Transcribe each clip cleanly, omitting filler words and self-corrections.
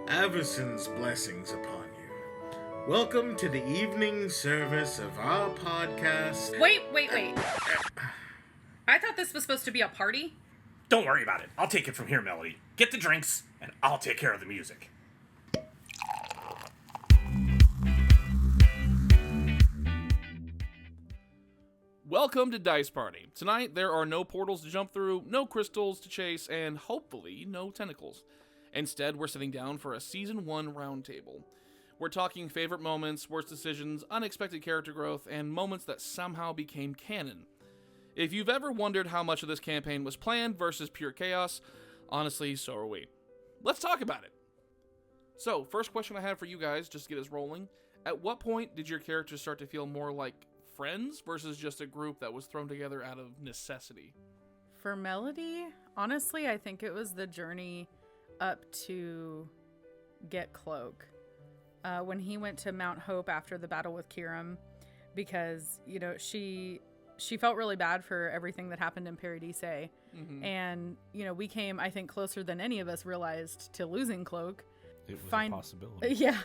Avacyn's blessings upon you. Welcome to the evening service of our podcast. Wait. I thought this was supposed to be a party. Don't worry about it. I'll take it from here, Melody. Get the drinks, and I'll take care of the music. Welcome to Dice Party. Tonight, there are no portals to jump through, no crystals to chase, and hopefully, no tentacles. Instead, we're sitting down for a Season 1 roundtable. We're talking favorite moments, worst decisions, unexpected character growth, and moments that somehow became canon. If you've ever wondered how much of this campaign was planned versus pure chaos, honestly, so are we. Let's talk about it. So, first question I have for you guys, just to get us rolling. At what point did your characters start to feel more like friends versus just a group that was thrown together out of necessity? For Melody, honestly, I think it was the journey up to get Cloak. When he went to Mount Hope after the battle with Kiram, because, you know, she felt really bad for everything that happened in Paradise. Mm-hmm. And, you know, we came, I think, closer than any of us realized to losing Cloak. It was a possibility. Yeah.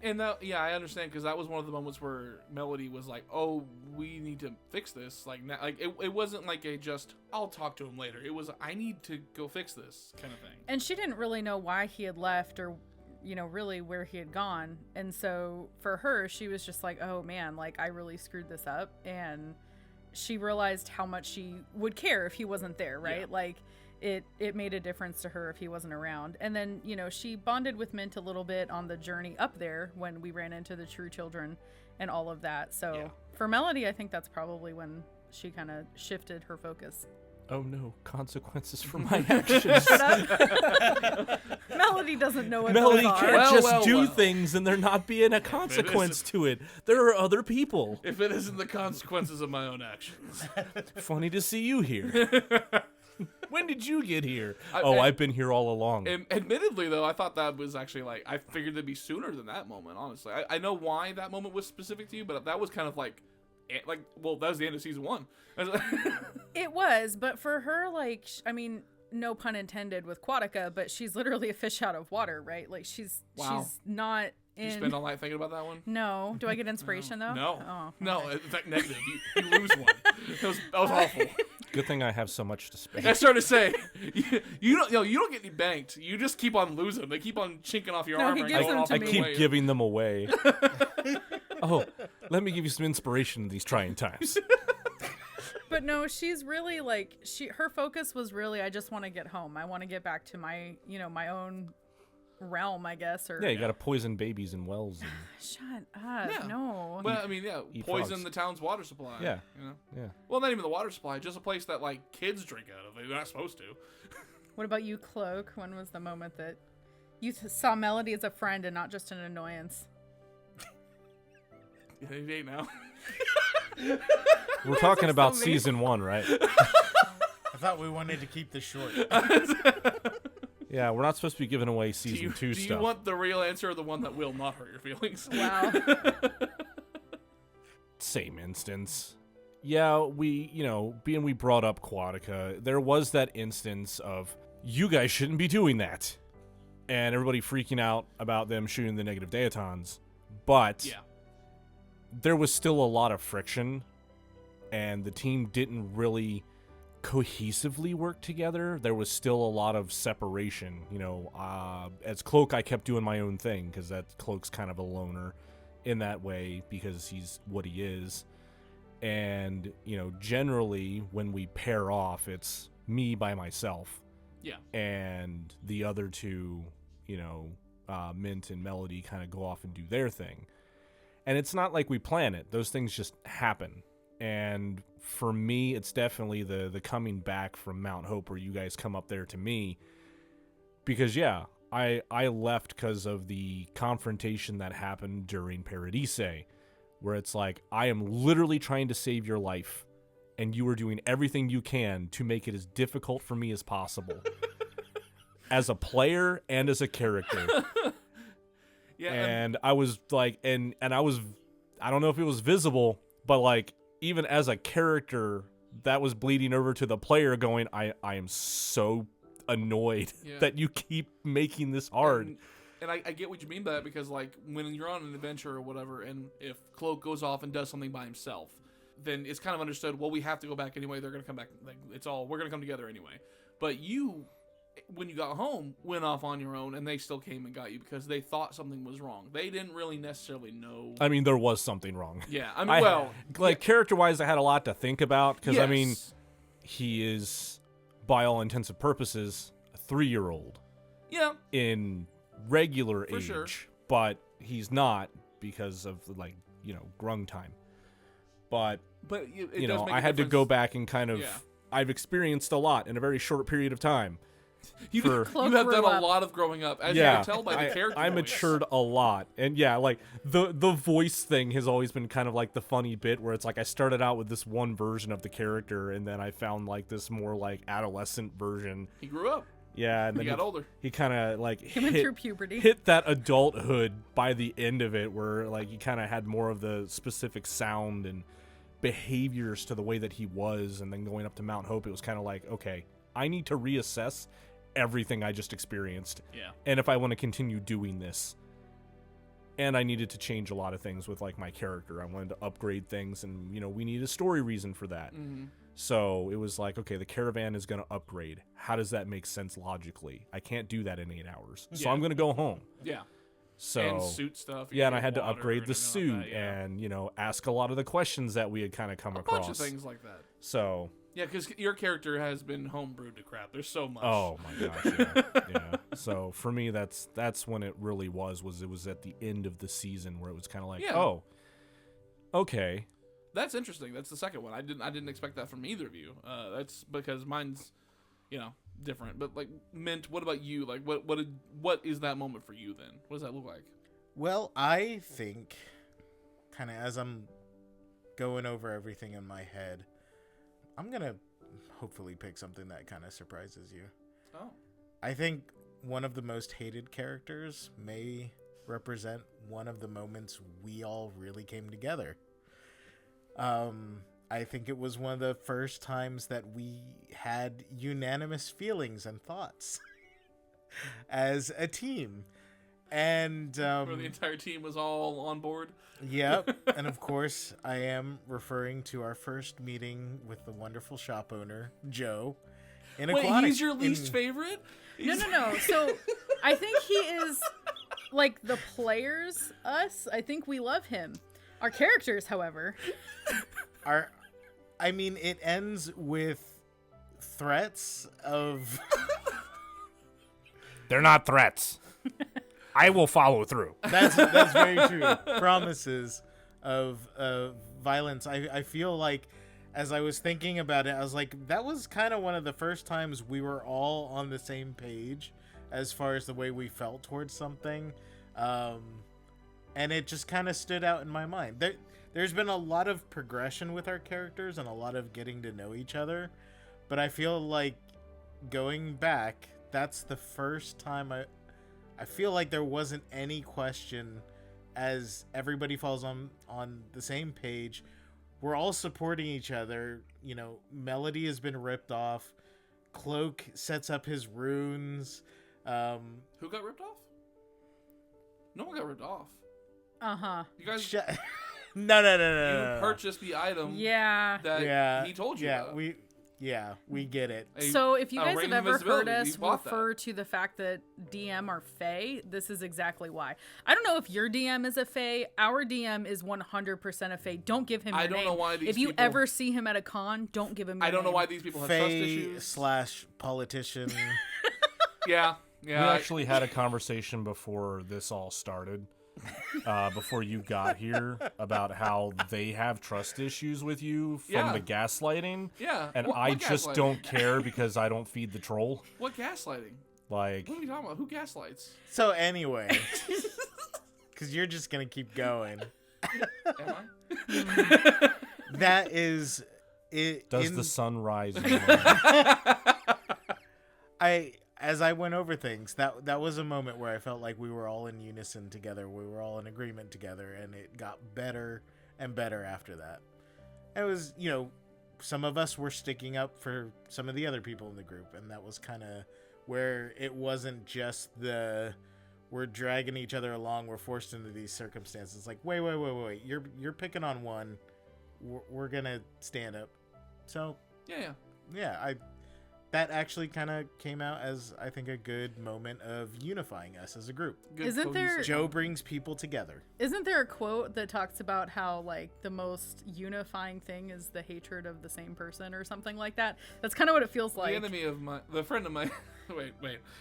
And that, yeah, I understand, because that was one of the moments where Melody was like, "Oh, we need to fix this." Like, it wasn't like a just, "I'll talk to him later." It was, "I need to go fix this" kind of thing. And she didn't really know why he had left or, you know, really where he had gone. And so for her, she was just like, "Oh man, like I really screwed this up." And she realized how much she would care if he wasn't there, right? Yeah. Like it made a difference to her if he wasn't around. And then, you know, she bonded with Mint a little bit on the journey up there when we ran into the True Children and all of that. So for Melody, I think that's probably when she kind of shifted her focus. Oh no, consequences for my actions. Melody doesn't know what Melody those are. can't just do things and there not being a consequence to it. There are other people. If it isn't the consequences of my own actions. Funny to see you here. When did you get here? I've been here all along. Admittedly, though, I thought that was actually, like, I figured it'd be sooner than that moment, honestly. I know why that moment was specific to you, but that was kind of like, well, that was the end of Season 1. It was, but for her, like, I mean, no pun intended with Quatica, but she's literally a fish out of water, right? Like, she's not in... You spend all night thinking about that one? No. Do I get inspiration, though? No. Oh, okay. No, in fact, negative. You lose one. That was awful. Good thing I have so much to spend. I started to say, you don't get any banked. You just keep on losing. They keep on chinking off your armor. I keep giving them away. Oh, let me give you some inspiration in these trying times. But no, she's really like, her focus was really, I just want to get home. I want to get back to my, you know, my own realm, I guess. Or you got to poison babies in wells. And shut up. Yeah. No. Well, I mean, poison frogs. the town's water supply. Yeah. You know? Yeah. Well, not even the water supply, just a place that, like, kids drink out of. They're not supposed to. What about you, Cloak? When was the moment that you saw Melody as a friend and not just an annoyance? Yeah, you ain't now. We're talking about Season 1, right? I thought we wanted to keep this short. Yeah, we're not supposed to be giving away Season 2 stuff. Do you want the real answer or the one that will not hurt your feelings? Wow. Same instance. Yeah, being we brought up Quatica, there was that instance of, you guys shouldn't be doing that. And everybody freaking out about them shooting the negative Deatons. But there was still a lot of friction, and the team didn't really cohesively work together. There was still a lot of separation. You know, as Cloak, I kept doing my own thing, because Cloak's kind of a loner in that way, because he's what he is. And, you know, generally, when we pair off, it's me by myself. Yeah. And the other two, you know, Mint and Melody kind of go off and do their thing. And it's not like we plan it. Those things just happen. And for me, it's definitely the coming back from Mount Hope, where you guys come up there to me. Because, I left because of the confrontation that happened during Paradise, where it's like, I am literally trying to save your life, and you are doing everything you can to make it as difficult for me as possible. As a player and as a character. Yeah. And I was like, and I don't know if it was visible, but like, even as a character, that was bleeding over to the player going, I am so annoyed that you keep making this hard. And I get what you mean by that, because like when you're on an adventure or whatever, and if Cloak goes off and does something by himself, then it's kind of understood, well, we have to go back anyway. They're going to come back. Like, we're going to come together anyway. But you, when you got home, went off on your own, and they still came and got you because they thought something was wrong. They didn't really necessarily know. I mean, there was something wrong. Yeah, I mean, character-wise, I had a lot to think about because, yes. I mean, he is, by all intents and purposes, a 3-year-old. Yeah. In regular For age, sure. but he's not because of, like, grung time. But it does make I a had to difference. go back and kind of. Yeah. I've experienced a lot in a very short period of time. You Cloak have done grew a up. lot of growing up, as you can tell by the character I voice. matured a lot, and like the voice thing has always been kind of like the funny bit where it's like I started out with this one version of the character, and then I found like this more like adolescent version. He grew up. Yeah, and He then got older. He kind of like He went through puberty. hit that adulthood by the end of it, where like he kind of had more of the specific sound and behaviors to the way that he was, and then going up to Mount Hope, it was kind of like, okay, I need to reassess everything I just experienced, and if I want to continue doing this. And I needed to change a lot of things with like my character. I wanted to upgrade things, and we need a story reason for that. Mm-hmm. So it was like, okay, the caravan is going to upgrade. How does that make sense logically? I can't do that in 8 hours, so I'm going to go home. Yeah. So And suit stuff. yeah, and I had to water upgrade and the everything suit like that, and ask a lot of the questions that we had kind of come a across. bunch of things like that. So Yeah, because your character has been homebrewed to crap. There's so much. oh my gosh, yeah. So for me, that's when it really was at the end of the season where it was kind of like, oh, okay. That's interesting. That's the second one. I didn't expect that from either of you. That's because mine's, different. But like, Mint, what about you? Like, what is that moment for you then? What does that look like? Well, I think, kind of as I'm going over everything in my head, I'm going to hopefully pick something that kind of surprises you. Oh. I think one of the most hated characters may represent one of the moments we all really came together. I think it was one of the first times that we had unanimous feelings and thoughts as a team. And Where the entire team was all on board. Yep. And of course, I am referring to our first meeting with the wonderful shop owner, Joe. In Wait, Aquatic. he's your least favorite? No. So I think he is like the players, us. I think we love him. Our characters, however. It ends with threats of... They're not threats. I will follow through. That's very true. Promises of violence. I feel like, as I was thinking about it, I was like, that was kind of one of the first times we were all on the same page as far as the way we felt towards something. And it just kind of stood out in my mind. There's been a lot of progression with our characters and a lot of getting to know each other. But I feel like going back, that's the first time I feel like there wasn't any question, as everybody falls on the same page. We're all supporting each other. Melody has been ripped off. Cloak sets up his runes. Who got ripped off? No one got ripped off. Uh-huh. You guys... No. You purchased the item Yeah. that he told you about. We get it. So if you guys ring have of ever heard invisibility, us you bought refer to the fact that DM are Fey, this is exactly why. I don't know if your DM is a Fey. Our DM is 100% a Fey. Don't give him your I don't name. know why these If you people- ever see him at a con, don't give him your I don't know name. why these people have trust Fae issues. / politician. Yeah. We actually had a conversation before this all started, before you got here, about how they have trust issues with you from the gaslighting. Yeah. And What I just gaslighting? don't care because I don't feed the troll. What gaslighting? Like, What are you talking about? Who gaslights? So anyway, because you're just going to keep going. Am I? That is... does the sun rise? As I went over things, that was a moment where I felt like we were all in unison together. We were all in agreement together, and it got better and better after that. It was, some of us were sticking up for some of the other people in the group, and that was kind of where it wasn't just we're we're dragging each other along. We're forced into these circumstances. Like, wait. You're picking on one. We're gonna stand up. So yeah. That actually kind of came out as, I think, a good moment of unifying us as a group. Isn't there- Joe brings people together. Isn't there a quote that talks about how, like, the most unifying thing is the hatred of the same person or something like that? That's kind of what it feels like. The friend of my wait.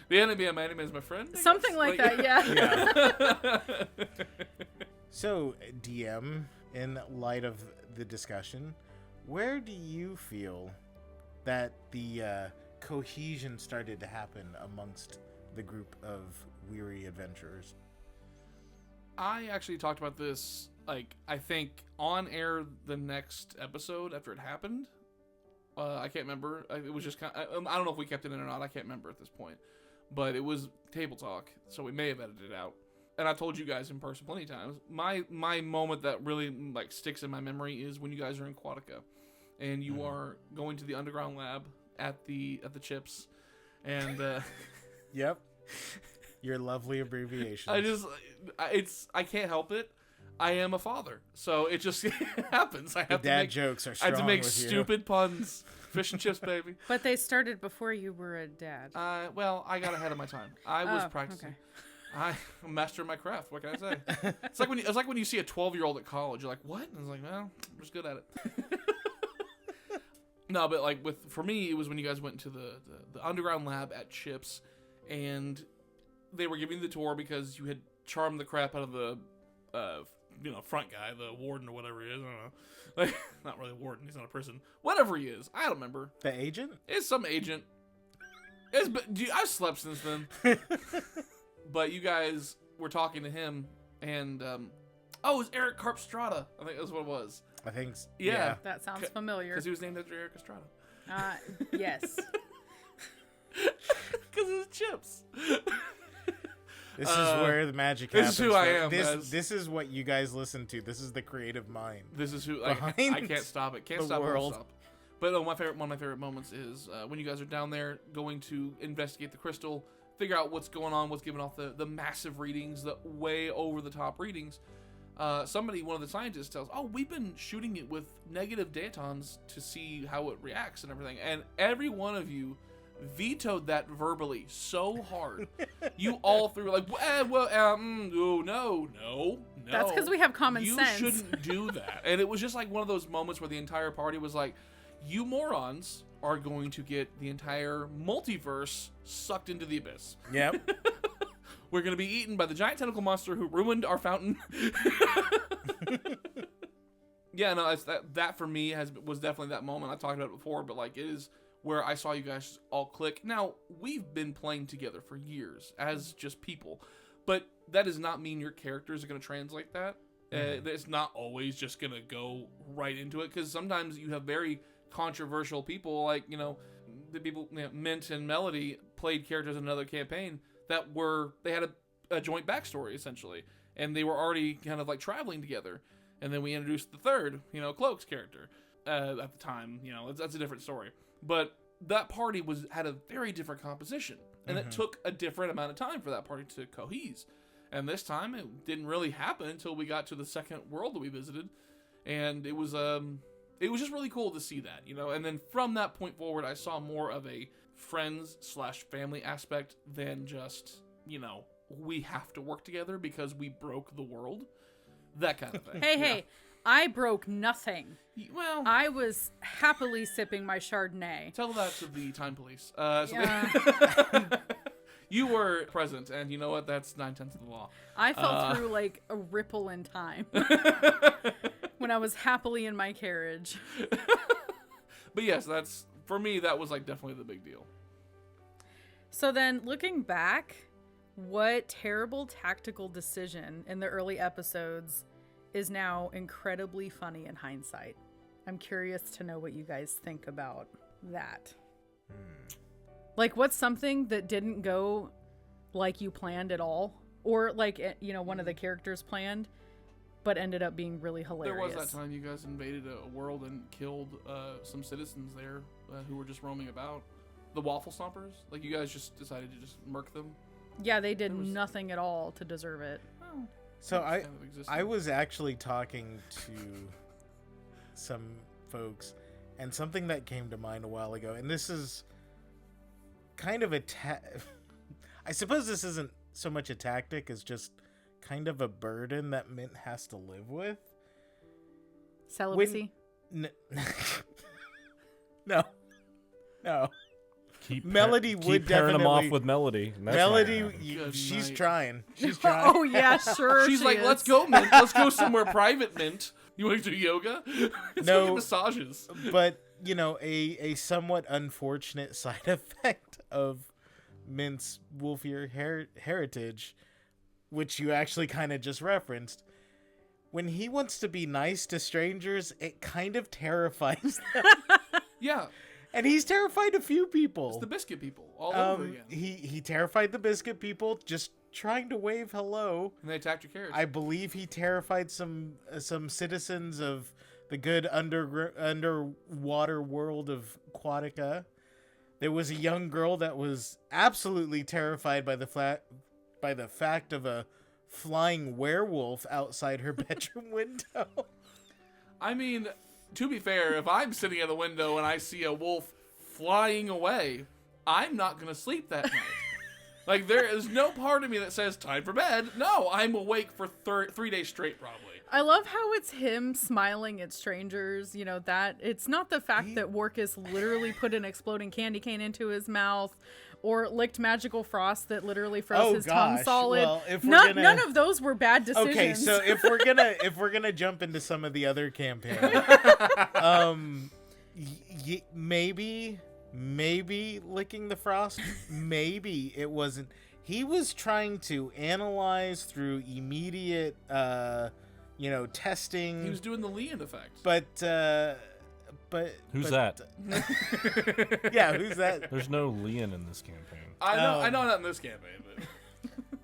The enemy of my enemy is my friend? I Something guess? like that, yeah. Yeah. So, DM, in light of the discussion, where do you feel that the cohesion started to happen amongst the group of weary adventurers? I actually talked about this, like, I think on air the next episode after it happened. I can't remember. It was just kind of, I don't know if we kept it in or not. I can't remember at this point. But it was table talk, so we may have edited it out. And I've told you guys in person plenty of times. My moment that really, like, sticks in my memory is when you guys are in Quatica, and you are going to the underground lab at the chips, and Yep. Your lovely abbreviations. I can't help it. I am a father, so it just happens. I have the dad jokes are I strong have to make with stupid puns. Fish and chips, baby. But they started before you were a dad. Well, I got ahead of my time. I was practicing. Okay. I'm a master of my craft. What can I say? It's like when you see a 12-year-old at college. You're like, what? And I was like, well, I'm just good at it. No, but like for me, it was when you guys went to the underground lab at Chips, and they were giving the tour because you had charmed the crap out of the front guy, the warden or whatever he is. I don't know. Like, not really a warden. He's not a person. Whatever he is, I don't remember. The agent? It's some agent. I've slept since then. But you guys were talking to him, and it was Eric Carpstrata. I think that's what it was. I think. Yeah. That sounds familiar. Because he was named after Eric Estrada. Yes. Because of the chips. This is where the magic happens. This is who I am, This, guys. this is what you guys listen to. This is the creative mind. This is who I Behind can't stop it. Can't the stop it. world. Won't stop. But one of my favorite moments is when you guys are down there going to investigate the crystal, figure out what's going on, what's giving off the massive readings, the way over the top readings. One of the scientists tells, we've been shooting it with negative datons to see how it reacts and everything. And every one of you vetoed that verbally so hard. You all three were like, no. That's because we have common sense. You shouldn't do that. And it was just like one of those moments where the entire party was like, you morons are going to get the entire multiverse sucked into the abyss. Yep. We're going to be eaten by the giant tentacle monster who ruined our fountain. Yeah, no, that for me was definitely that moment. I talked about it before, but like it is where I saw you guys all click. Now, we've been playing together for years as just people, but that does not mean your characters are going to translate that. It's not always just going to go right into it, because sometimes you have very controversial people, like, the people, Mint and Melody played characters in another campaign that they had a joint backstory, essentially, and they were already kind of like traveling together. And then we introduced the third, Cloak's character at the time. That's a different story. But that party had a very different composition, and it took a different amount of time for that party to cohese. And this time, it didn't really happen until we got to the second world that we visited, and it was just really cool to see that, And then from that point forward, I saw more of a friends/family aspect than just, we have to work together because we broke the world. That kind of thing. Hey, I broke nothing. Well, I was happily sipping my Chardonnay. tell that to the time police. Yeah. You were present, and you know what? That's 9/10 of the law. I fell through like a ripple in time when I was happily in my carriage. But yes, for me, that was like definitely the big deal. So then, looking back, what terrible tactical decision in the early episodes is now incredibly funny in hindsight? I'm curious to know what you guys think about that. Like, what's something that didn't go like you planned at all? Or like, one of the characters planned, but ended up being really hilarious? There was that time you guys invaded a world and killed some citizens there who were just roaming about. The Waffle Stompers? Like, you guys just decided to just murk them? Yeah, they did nothing at all to deserve it. So Kind of existed. I was actually talking to some folks, and something that came to mind a while ago, and this is kind of I suppose this isn't so much a tactic as just kind of a burden that Mint has to live with. Celibacy. No. Keep Melody keep would pairing them off definitely- with Melody. and that's Melody, not gonna happen. she's night. trying. She's trying. Oh yeah, sure. She's she like, is. let's go, Mint. Let's go somewhere private, Mint. You want to do yoga? Let's go No. get massages. But, a somewhat unfortunate side effect of Mint's wolfier heritage, which you actually kind of just referenced, when he wants to be nice to strangers, it kind of terrifies them. Yeah, And he's terrified a few people. it's the biscuit people all over again. He terrified the biscuit people just trying to wave hello. And they attacked your carriage. I believe he terrified some citizens of the good underwater world of Quatica. There was a young girl that was absolutely terrified by the fact of a flying werewolf outside her bedroom window. I mean, to be fair, if I'm sitting at the window and I see a wolf flying away, I'm not going to sleep that night. Like, there is no part of me that says, time for bed. No, I'm awake for 3 days straight, probably. I love how it's him smiling at strangers. That it's not the fact that Warkus literally put an exploding candy cane into his mouth, or licked magical frost that literally froze his tongue gosh. solid. Well, if we're gonna- None of those were bad decisions. Okay, so if we're gonna jump into some of the other campaigns, maybe licking the frost, maybe it wasn't. He was trying to analyze through immediate, testing. He was doing the Leon effect. But Who's that? Yeah, who's that? There's no Leon in this campaign. I know not in this campaign, but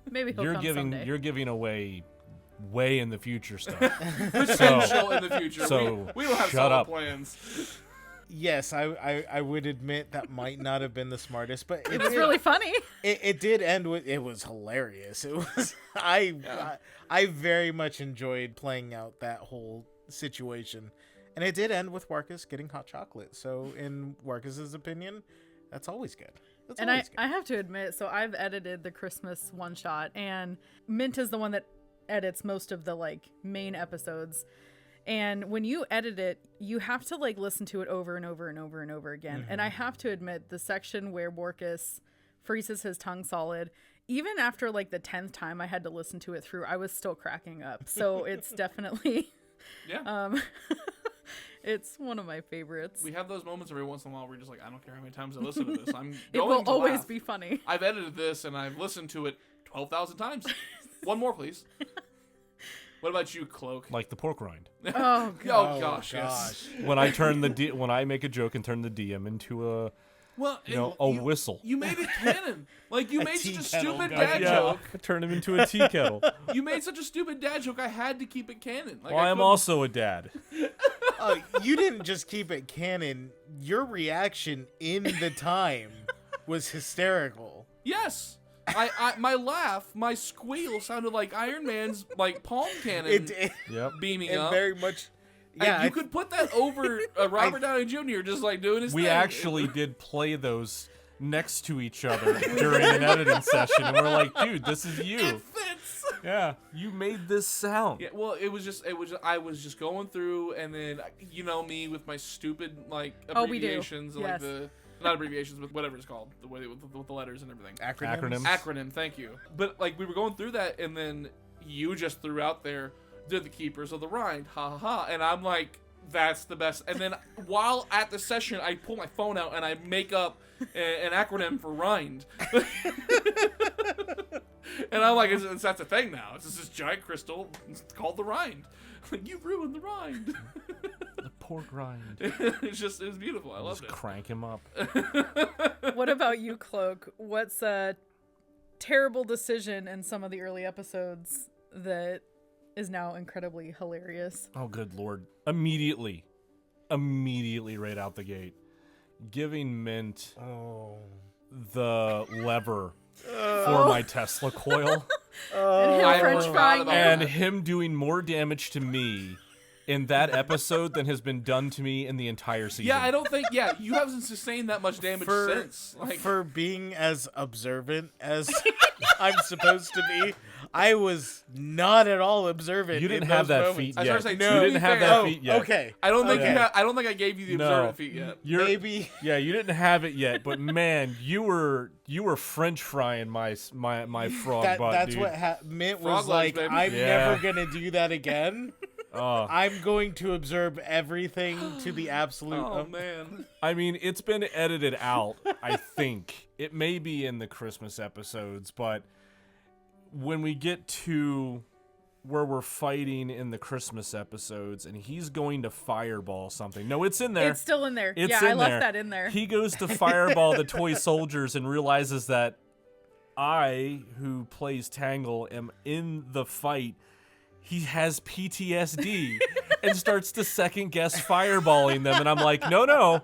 maybe he'll come someday. You're giving away way in the future stuff. potential in the future. so we don't have shut solid up. plans. Yes, I would admit that might not have been the smartest, but It was really funny. It did end with, it was hilarious. It was I very much enjoyed playing out that whole situation, and it did end with Warkus getting hot chocolate. So in Warkus's opinion, that's always good. That's And always I have to admit, so I've edited the Christmas one shot, and Mint is the one that edits most of the main episodes. And when you edit it, you have to listen to it over and over and over and over again. And I have to admit, the section where Warkus freezes his tongue solid, even after the 10th time I had to listen to it through, I was still cracking up. So it's definitely Yeah. it's one of my favorites. We have those moments every once in a while where you're just like, I don't care how many times I listen to this. I'm It going will to always laugh. be funny. I've edited this and I've listened to it 12,000 times. One more, please. What about you, Cloak? Like the pork rind. Oh, God. Oh, gosh, yes. When I turn when I make a joke and turn the DM into a Well, a whistle. You made it canon. You made tea such a kettle stupid going. dad Yeah, joke. I turn him into a tea kettle. You made such a stupid dad joke. I had to keep it canon. Well, I am also a dad. You didn't just keep it canon. Your reaction in the time was hysterical. Yes. My laugh, my squeal sounded like Iron Man's palm cannon It Yep. beaming it up. very much. And Yeah, you could put that over Robert Downey Jr. just doing his thing. We actually did play those next to each other during an editing session, and we're like, dude, this is you. It fits. Yeah, you made this sound. Yeah, well, I was just going through, and then me with my stupid Oh, we do. abbreviations, and Yes. not abbreviations, but whatever it's called, the way with the letters and everything. acronyms. Acronym, thank you. But we were going through that, and then you just threw out there, they're the keepers of the rind, ha ha ha, and I'm like, that's the best. And then while at the session, I pull my phone out and I make up an acronym for rind. And I'm like, that's a thing now. It's just this giant crystal called the rind. You ruined the rind. The pork rind. It was beautiful. I loved Just it. crank him up. What about you, Cloak? What's a terrible decision in some of the early episodes that is now incredibly hilarious? Oh, good lord. Immediately right out the gate, giving Mint Oh. the lever for my Tesla coil. And him I French forgot frying about you. And him doing more damage to me in that episode than has been done to me in the entire season. Yeah, I don't think. Yeah, you haven't sustained that much damage since. Like, for being as observant as I'm supposed to be, I was not at all observant. You didn't in have those that moments. feat I was yet. trying to say, No. to You be didn't have fair- that Oh, feat yet. okay. I don't think Okay. I don't think I gave you the No. observant feat yet. Maybe. Yeah, you didn't have it yet, but man, you were French frying my frog butt, That's dude. what Mint Frog was legs, like. baby. I'm Yeah. never gonna do that again. Oh. I'm going to observe everything to the absolute. Oh man. I mean, it's been edited out, I think. It may be in the Christmas episodes, but when we get to where we're fighting in the Christmas episodes and he's going to fireball something. No, it's in there. It's still in there. It's yeah, in I left there. that in there. He goes to fireball the toy soldiers and realizes that I, who plays Tangle, am in the fight. He has PTSD and starts to second guess fireballing them. And I'm like, no,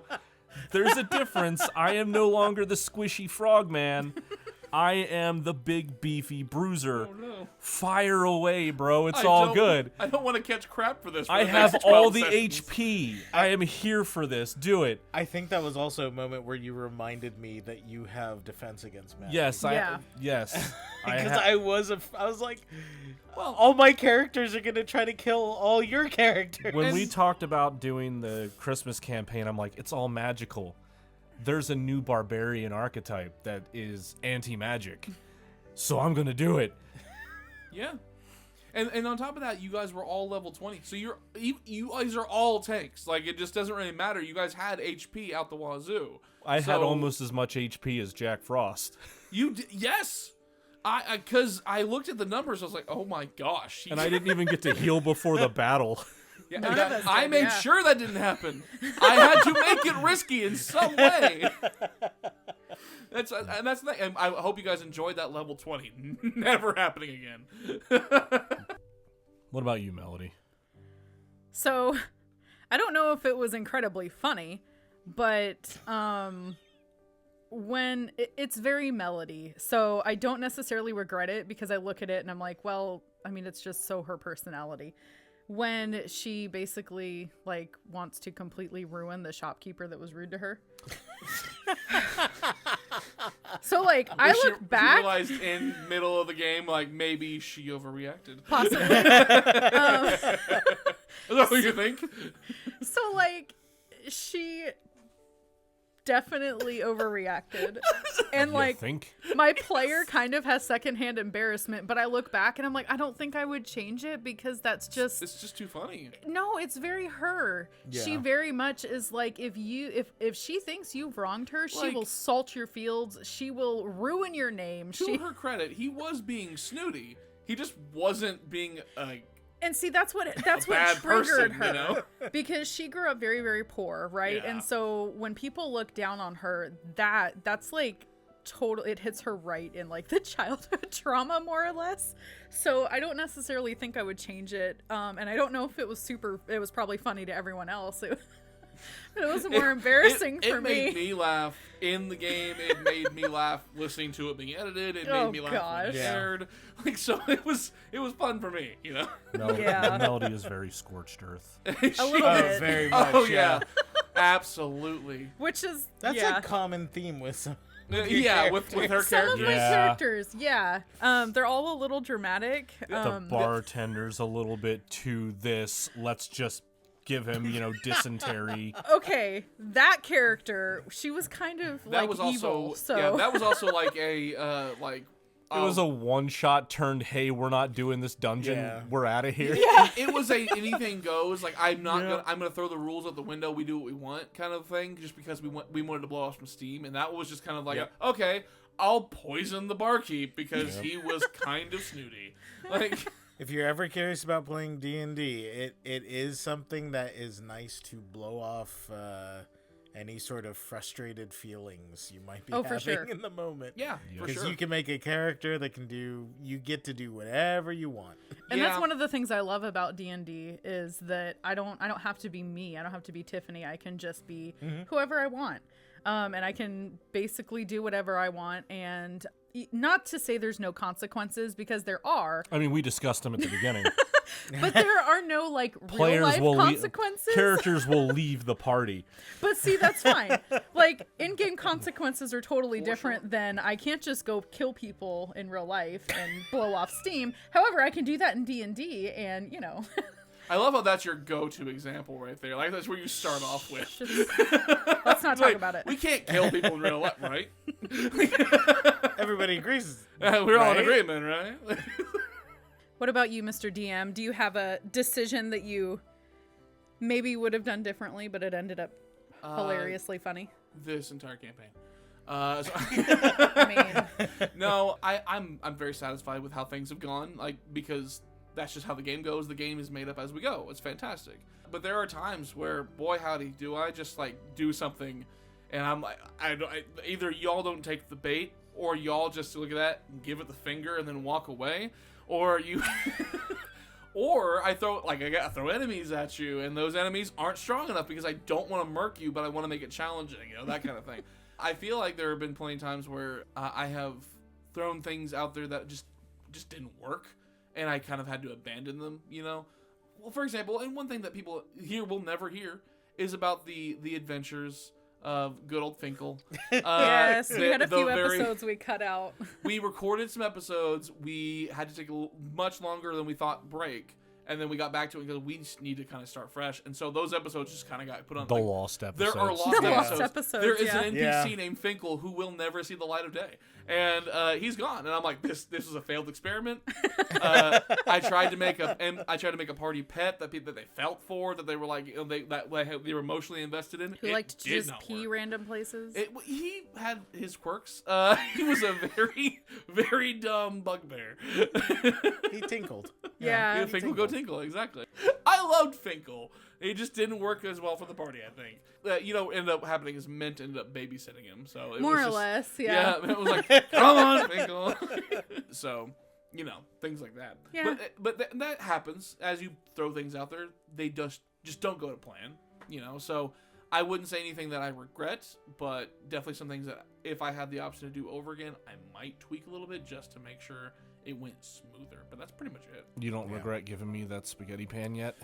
there's a difference. I am no longer the squishy frog man. I am the big beefy bruiser. Oh no. Fire away, bro. It's I all don't- good. I don't want to catch crap for this. For I the have next all 12 the sessions. HP. I am here for this. Do it. I think that was also a moment where you reminded me that you have defense against magic. Yes, Yeah. yes. Because ha- I was like, well, all my characters are gonna try to kill all your characters. When we talked about doing the Christmas campaign, I'm like, it's all magical. There's a new barbarian archetype that is anti-magic. So I'm going to do it. Yeah. And on top of that, you guys were all level 20. So you guys are all tanks. Like, it just doesn't really matter. You guys had HP out the wazoo. I had So- almost as much HP as Jack Frost. Yes. Because I looked at the numbers, I was like, oh my gosh. And I didn't even get to heal before the battle. Yeah, None that- of us I did, made yeah. sure that didn't happen. I had to make it risky in some way. That's the thing. And I hope you guys enjoyed that level 20. Never happening again. What about you, Melody? So, I don't know if it was incredibly funny, but when it's very melody, so I don't necessarily regret it because I look at it and I'm like, well, I mean, it's just so her personality. When she basically like wants to completely ruin the shopkeeper that was rude to her. So like I She look back, realized in middle of the game, like maybe she overreacted. possibly. Is that what you think? So like she definitely overreacted, and like You think? my player kind of has secondhand embarrassment, but I look back and I'm like, I don't think I would change it because that's just It's just too funny. no, it's very her. She Yeah. very much is like if she thinks you've wronged her, she Like- will salt your fields, she will ruin your name. To her credit, he was being snooty. He just wasn't being And see, that's what bad triggered person, her, you know? because she grew up very, very poor, right? Yeah. And so when people look down on her, that's like total. It hits her right in like the childhood trauma, more or less. So I don't necessarily think I would change it, and I don't know if it was super. It was probably funny to everyone else. But it was more embarrassing for it made me laugh in the game. It made me laugh listening to it being edited. It Oh, made me laugh gosh. when it Yeah. aired. Like, so it was fun for me, you know. Yeah. Melody is very scorched earth. A little Oh, bit, very much. Oh yeah, absolutely. which is That's yeah. a common theme with some. Yeah, with her Some of character. my Yeah. characters, yeah, they're all a little dramatic. The bartender's a little bit too this. Let's just give him, dysentery. Okay, that character, she was kind of That like was also evil. So yeah. That was also like a like. It was a one-shot turned, hey, we're not doing this dungeon. Yeah. We're out of here. It was a anything goes. Like I'm gonna throw the rules out the window. We do what we want kind of thing. Just because we wanted to blow off some steam, and that was just kind of like Yep. okay, I'll poison the barkeep because he was kind of snooty. Like If you're ever curious about playing D&D, it is something that is nice to blow off any sort of frustrated feelings you might be Oh, for having sure. in the moment. yeah, for Because sure. you can make a character that you get to do whatever you want. and Yeah. that's one of the things I love about D&D is that I don't have to be me. I don't have to be Tiffany. I can just be whoever I want. And I can basically do whatever I want. And not to say there's no consequences, because there are, I mean, we discussed them at the beginning. but there are no like real Players life will consequences. characters will leave the party. But see, that's fine. Like, in-game consequences are totally different than I can't just go kill people in real life and blow off steam. However, I can do that in D&D, and, you know. I love how that's your go-to example right there. Like, that's where you start off with. Let's not talk about it. We can't kill people in real life, right? Everybody agrees. We're all in right? agreement, right? What about you, Mr. DM? Do you have a decision that you maybe would have done differently, but it ended up hilariously funny? This entire campaign. I mean, No, I'm very satisfied with how things have gone, like, because that's just how the game goes. The game is made up as we go. It's fantastic. But there are times where, boy howdy, do I just like do something and I'm like, either y'all don't take the bait, or y'all just look at that and give it the finger and then walk away, or you or I throw enemies at you, and those enemies aren't strong enough because I don't want to murk you, but I want to make it challenging, you know, that kind of thing. I feel like there have been plenty of times where I have thrown things out there that just didn't work, and I kind of had to abandon them, you know? Well, for example, and one thing that people here will never hear is about the adventures of good old Finkel. yes, we had a few episodes we cut out. We recorded some episodes. We had to take much longer than we thought break. And then we got back to it because we just need to kind of start fresh. And so those episodes just kind of got put on. The lost episodes. There are lost episodes. There is an NPC Yeah. named Finkel who will never see the light of day. And he's gone. And I'm like, this was a failed experiment. I tried to make a party pet that they felt for, that they were like, you know, they were emotionally invested in. Who liked to just pee random places. He had his quirks. He was a very, very dumb bugbear. He tinkled. Yeah. Finkel go tinkle, exactly. I loved Finkel. He just didn't work as well for the party, I think. You know, ended up happening is Mint ended up babysitting him, so it More was or just, less, yeah. Yeah, it was like, come on, Finkel. So, you know, things like that. Yeah. But that happens as you throw things out there. They just don't go to plan, you know. So I wouldn't say anything that I regret, but definitely some things that if I had the option to do over again, I might tweak a little bit just to make sure it went smoother. But that's pretty much it. You don't regret giving me that spaghetti pan yet?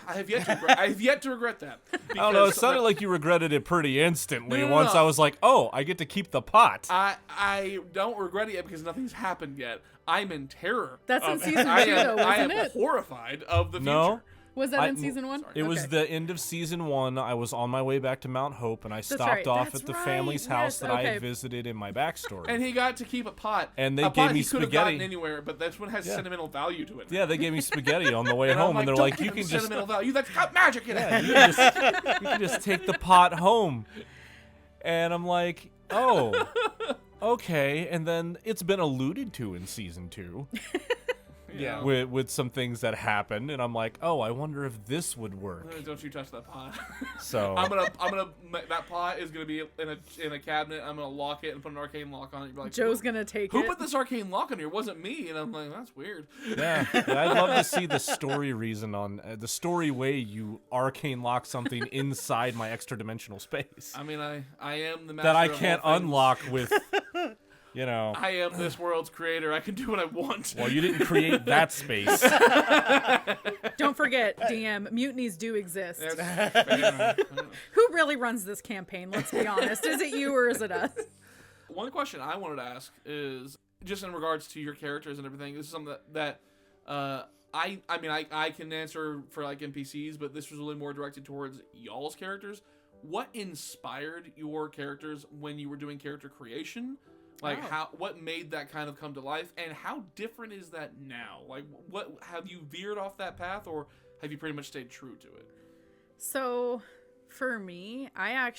I have yet to regret that. I don't know. It sounded like you regretted it pretty instantly. No. Once I was like, oh, I get to keep the pot. I don't regret it yet because nothing's happened yet. I'm in terror. That's in of it. season 2, though, I wasn't am it? horrified of the No. future. Was that in season 1? It was the end of season 1. I was on my way back to Mount Hope, and I stopped right. off That's at the right. family's house Yes, that I okay. had visited in my backstory. And he got to keep a pot. And they a gave pot me he could have spaghetti. gotten anywhere, but this one has sentimental value to it. Yeah, they gave me spaghetti on the way And I'm home, and they're "Don't like, give you him can just sentimental value. That's got magic in it. Yeah, you can just take the pot home. And I'm like, oh, okay. And then it's been alluded to in season 2 Yeah. with some things that happened, and I'm like, oh, I wonder if this would work. Don't you touch that pot. So I'm gonna that pot is gonna be in a cabinet. I'm gonna lock it and put an arcane lock on it. You're like, Joe's gonna take who it. put this arcane lock on here? It wasn't me. And I'm like, that's weird. yeah, I'd love to see the story reason on the story way you arcane lock something inside my extra dimensional space I mean, I am the master that I of can't all things. unlock with, you know. I am this world's creator. I can do what I want. Well, you didn't create that space. Don't forget, DM, mutinies do exist. That's fair enough. Who really runs this campaign? Let's be honest. Is it you or is it us? One question I wanted to ask is just in regards to your characters and everything. This is something that I can answer for like NPCs, but this was really more directed towards y'all's characters. What inspired your characters when you were doing character creation? Like what made that kind of come to life, and how different is that now? Like, what have you veered off that path, or have you pretty much stayed true to it? So, for me, I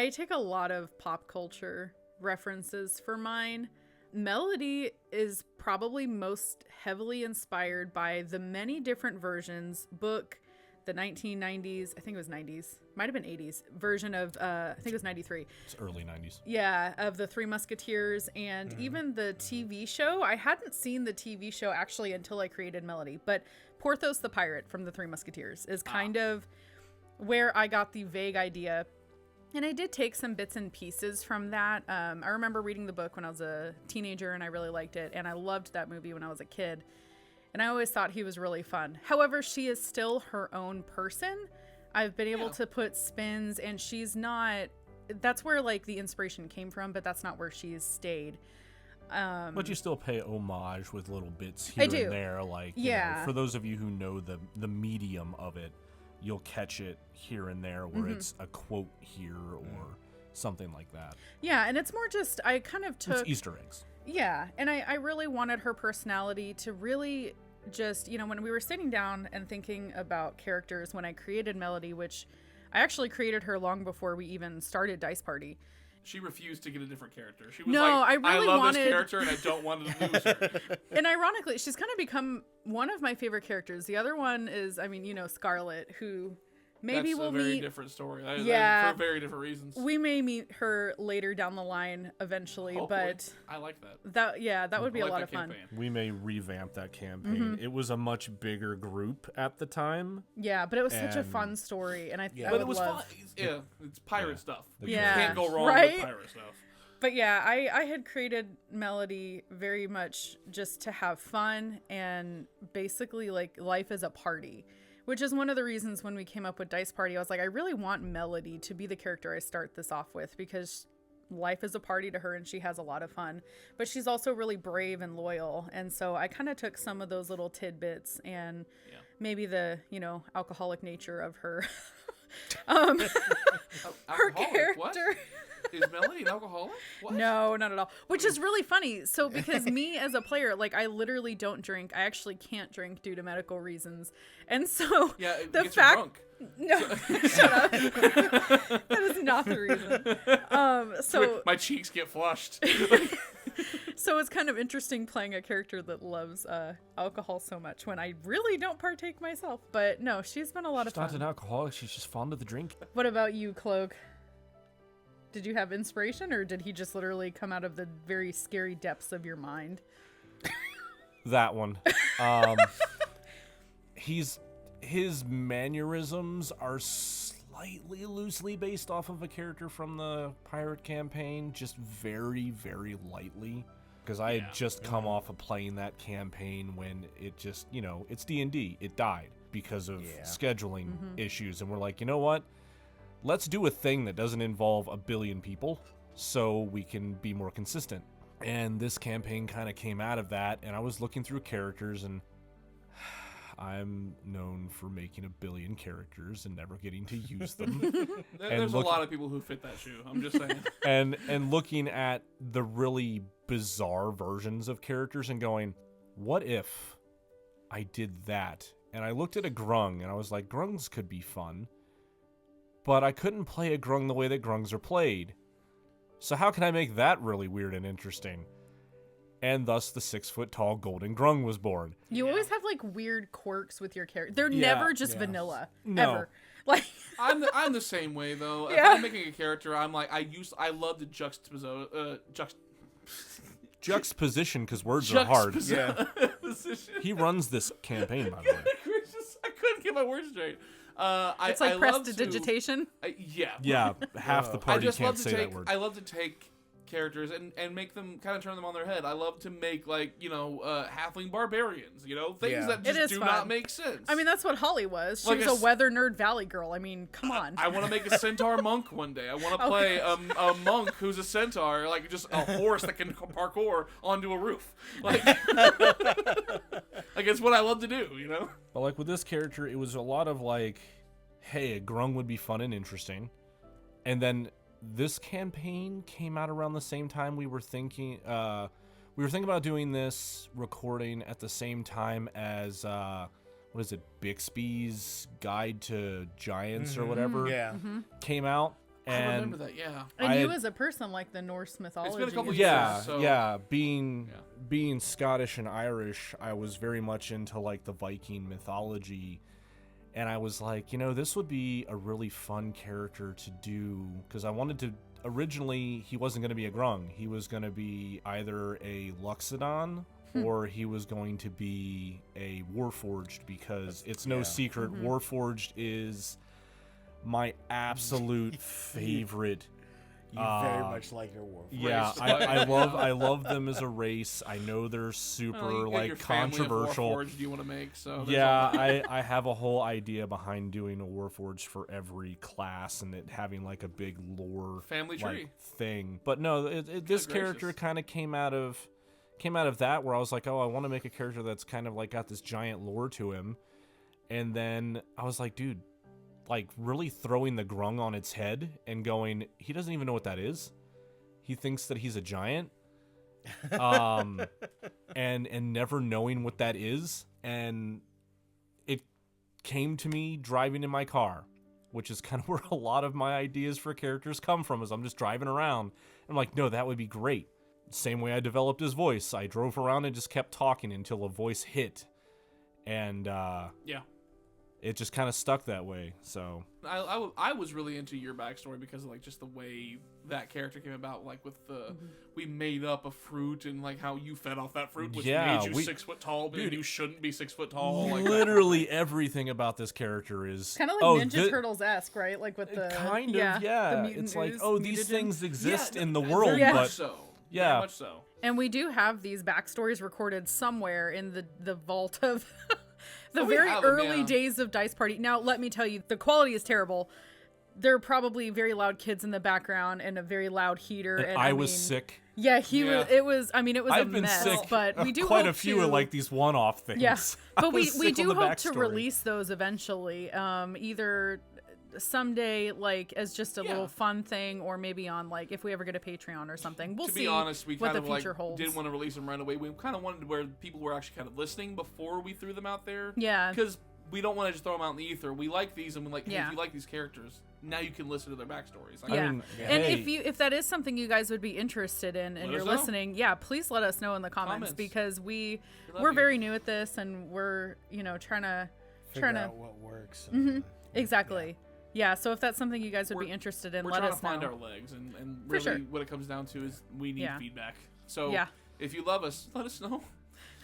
take a lot of pop culture references for mine. Melody is probably most heavily inspired by the many different versions, book, the 1990s, I think it was 90s, might have been 80s version of, I think it was 93. It's early 90s. Yeah, of the Three Musketeers, and even the TV show. I hadn't seen the TV show actually until I created Melody, but Porthos the Pirate from the Three Musketeers is kind of where I got the vague idea And I did take some bits and pieces from that. I remember reading the book when I was a teenager, and I really liked it. And I loved that movie when I was a kid. And I always thought he was really fun. However, she is still her own person. I've been able to put spins, and she's not... That's where, like, the inspiration came from, but that's not where she's stayed. But you still pay homage with little bits here and there. Like, you know, for those of you who know the medium of it, you'll catch it here and there where it's a quote here or something like that. Yeah, and it's more just, I kind of took... It's Easter eggs. Yeah, and I really wanted her personality to really just, you know, when we were sitting down and thinking about characters, when I created Melody, which I actually created her long before we even started Dice Party. She refused to get a different character. She was No, like, I really love wanted... this character and I don't want to lose her. And ironically, she's kind of become one of my favorite characters. The other one is, I mean, you know, Scarlet, who maybe we'll meet... That's a very different story. For very different reasons. We may meet her later down the line eventually, Hopefully. but... I like that. That would be a lot of fun. Campaign. We may revamp that campaign. It was a much bigger group at the time. Yeah, but it was such a fun story, and I But it was fun. Yeah, it's pirate stuff. Yeah. You can't go wrong Right? with pirate stuff. But yeah, I had created Melody very much just to have fun and basically like life as a party, which is one of the reasons when we came up with Dice Party, I was like, I really want Melody to be the character I start this off with because life is a party to her and she has a lot of fun, but she's also really brave and loyal. And so I kind of took some of those little tidbits and maybe the, you know, alcoholic nature of her, her character. What? Is Melody an alcoholic? What? No, not at all. Which is really funny. So because me as a player, like I literally don't drink. I actually can't drink due to medical reasons. And so the fact no, shut up. That is not the reason. So my cheeks get flushed. So it's kind of interesting playing a character that loves alcohol so much when I really don't partake myself. But no, she's been a lot of fun. She's not an alcoholic. She's just fond of the drink. What about you, Cloak? Did you have inspiration, or did he just literally come out of the very scary depths of your mind? That one. His mannerisms are slightly loosely based off of a character from the pirate campaign, just very, very lightly. Because I had just come off of playing that campaign when it just, you know, it's D&D. It died because of scheduling issues. And we're like, you know what? Let's do a thing that doesn't involve a billion people so we can be more consistent. And this campaign kind of came out of that, and I was looking through characters, and I'm known for making a billion characters and never getting to use them. There's a lot of people who fit that shoe. I'm just saying. And looking at the really bizarre versions of characters and going, what if I did that? And I looked at a grung, and I was like, grungs could be fun. But I couldn't play a grung the way that grungs are played. So how can I make that really weird and interesting? And thus the 6-foot-tall golden grung was born. You always have like weird quirks with your character. They're never just vanilla. No. Ever. Like I'm the same way though. If Yeah. I'm making a character, I'm like I love the Juxtaposition, because words are hard. juxtaposition. He runs this campaign, by the way. I couldn't get my words straight. it's like prestidigitation. Yeah, half the party can't say that word. I love to take characters and make them kind of turn them on their head. I love to make like, you know, halfling barbarians, you know, things that just do not make sense. I mean, that's what Holly was. She Like was a weather nerd valley girl. I mean, come on. I want to make a centaur monk one day. I want to play a monk who's a centaur, like just a horse that can parkour onto a roof. Like, like it's what I love to do, you know? But like with this character, it was a lot of like, hey, a grung would be fun and interesting. And then this campaign came out around the same time we were thinking about doing this recording at the same time as what is it, Bixby's Guide to Giants or whatever came out. And I remember that, yeah. And you as a person like the Norse mythology. It's been a couple years. So. Being Scottish and Irish, I was very much into like the Viking mythology. And I was like, you know, this would be a really fun character to do, because I wanted to, originally, he wasn't going to be a grung. He was going to be either a Luxodon or he was going to be a Warforged, because it's no secret, Warforged is my absolute favorite. You very much like your wolf. Yeah, I love them as a race. I know they're super like controversial. Warforged you want to make, so yeah, I have a whole idea behind doing a Warforged for every class and it having like a big lore family tree thing. But no, this character kind of came out of that where I was like, oh, I want to make a character that's kind of like got this giant lore to him, and then I was like, dude. Like really throwing the grung on its head and going, he doesn't even know what that is. He thinks that he's a giant, and never knowing what that is. And it came to me driving in my car, which is kind of where a lot of my ideas for characters come from. Is I'm just driving around. I'm like, no, that would be great. Same way I developed his voice. I drove around and just kept talking until a voice hit, and yeah. It just kind of stuck that way. So I was really into your backstory because of like just the way that character came about, like with the we made up a fruit and like how you fed off that fruit, which made you 6 foot tall, but you shouldn't be 6 foot tall. Like literally everything about this character is kind of like Ninja Turtles-esque, right? Like with the kind of the it's ooze, like these things exist in the very world, much but so. yeah, very much so. And we do have these backstories recorded somewhere in the vault of. The Oh, we very have 'em, early yeah. days of Dice Party. Now, let me tell you, the quality is terrible. There are probably very loud kids in the background and a very loud heater. And I was sick. Yeah, was. It was. I mean, it was I've a been mess. sick But we do quite hope a few to, of like these one-off things. Yeah, I but we was sick do on the hope to backstory. release those eventually. Either someday, like as just a little fun thing, or maybe on like if we ever get a Patreon or something. We'll To see. be honest, we what kind the of like future holds. didn't want to release them right away. We kind of wanted where people were actually kind of listening before we threw them out there. Yeah. Because we don't want to just throw them out in the ether. We like these, and we like, hey, Yeah. if you like these characters, now you can listen to their backstories. Like, Yeah, mean, and hey. if that is something you guys would be interested in, and Let you're us know. listening, yeah, please let us know in the comments because love we're you. very new at this, and we're trying to Figure out what works. exactly. Yeah, so if that's something you guys would be interested in, we're let trying us to find know. our legs, and For really sure. what it comes down to is we need Yeah. feedback. So Yeah. if you love us, let us know.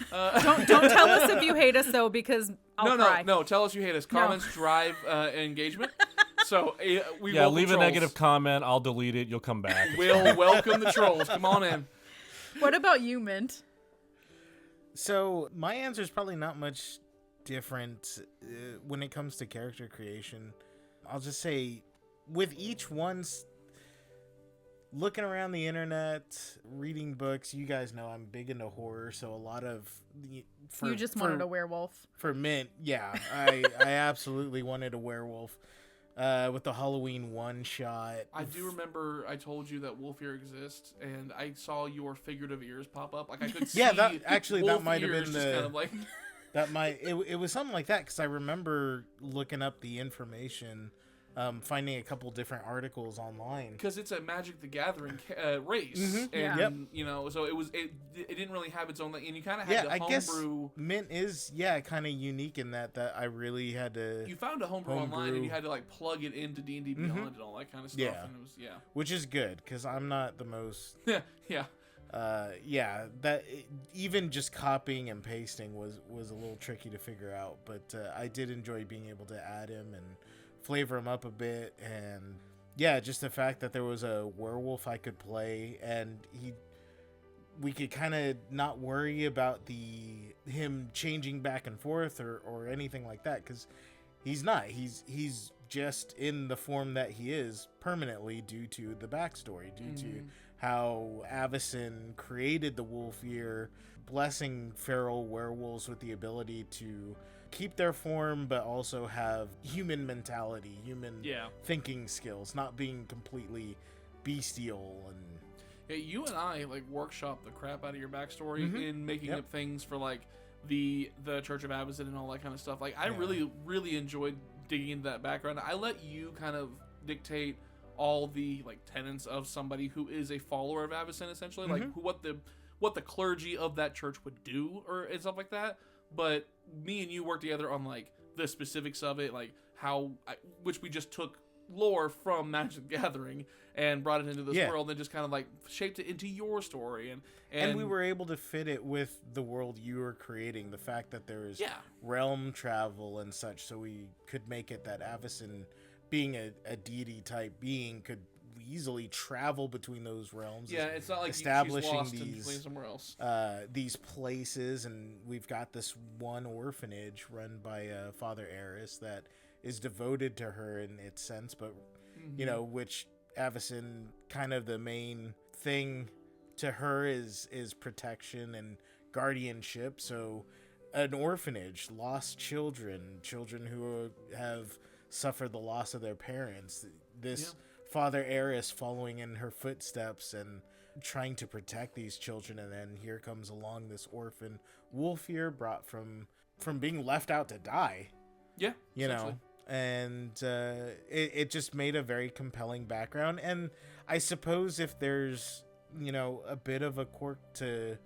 Don't tell us if you hate us though, because I'll cry. No, tell us you hate us. Comments drive engagement. So we Yeah, welcome leave a trolls. negative comment. I'll delete it. You'll come back. We'll welcome the trolls. Come on in. What about you, Mint? So my answer is probably not much different when it comes to character creation. I'll just say, with each one's looking around the internet, reading books. You guys know I'm big into horror, so a lot of You just wanted a werewolf. for Mint. Yeah, I absolutely wanted a werewolf. With the Halloween one shot. I do remember I told you that wolf ear exists, and I saw your figurative ears pop up. Like I could see. Yeah, that wolf might have ears been just the kind of like. it was something like that because I remember looking up the information, finding a couple different articles online. Because it's a Magic the Gathering race, Mhm. and Yep. so it didn't really have its own thing, and you kind of had to I guess homebrew. Mint is kind of unique in that I really had to, You found a homebrew online, and homebrew. you had to like plug it into D&D Beyond and all that kind of stuff. Yeah. And it was which is good because I'm not the most. yeah. Even just copying and pasting was a little tricky to figure out, but I did enjoy being able to add him and flavor him up a bit, and just the fact that there was a werewolf I could play, and we could kind of not worry about him changing back and forth or anything like that, because he's just in the form that he is permanently due to the backstory, due to how Avacyn created the wolf ear, blessing feral werewolves with the ability to keep their form but also have human mentality, human thinking skills, not being completely bestial. And Yeah, you and I like workshop the crap out of your backstory in making up things for like the Church of Avacyn and all that kind of stuff. Like I really enjoyed digging into that background. I let you kind of dictate all the like tenets of somebody who is a follower of Avacyn, essentially, like what the clergy of that church would do and stuff like that. But me and you worked together on like the specifics of it, like which we just took lore from Magic the Gathering and brought it into this world and just kind of like shaped it into your story, and we were able to fit it with the world you were creating, the fact that there is Yeah. realm travel and such, so we could make it that Avacyn being a deity type being, could easily travel between those realms. Yeah, it's not like establishing she's lost these and somewhere else. These places, and we've got this one orphanage run by Father Eris that is devoted to her in its sense, but you know, which Avacyn, kind of the main thing to her is protection and guardianship. So an orphanage, lost children who have suffered the loss of their parents, this Father Eris following in her footsteps and trying to protect these children, and then here comes along this orphan Wolfir, brought from being left out to die. Yeah, you know, and it just made a very compelling background. And I suppose if there's, you know, a bit of a quirk to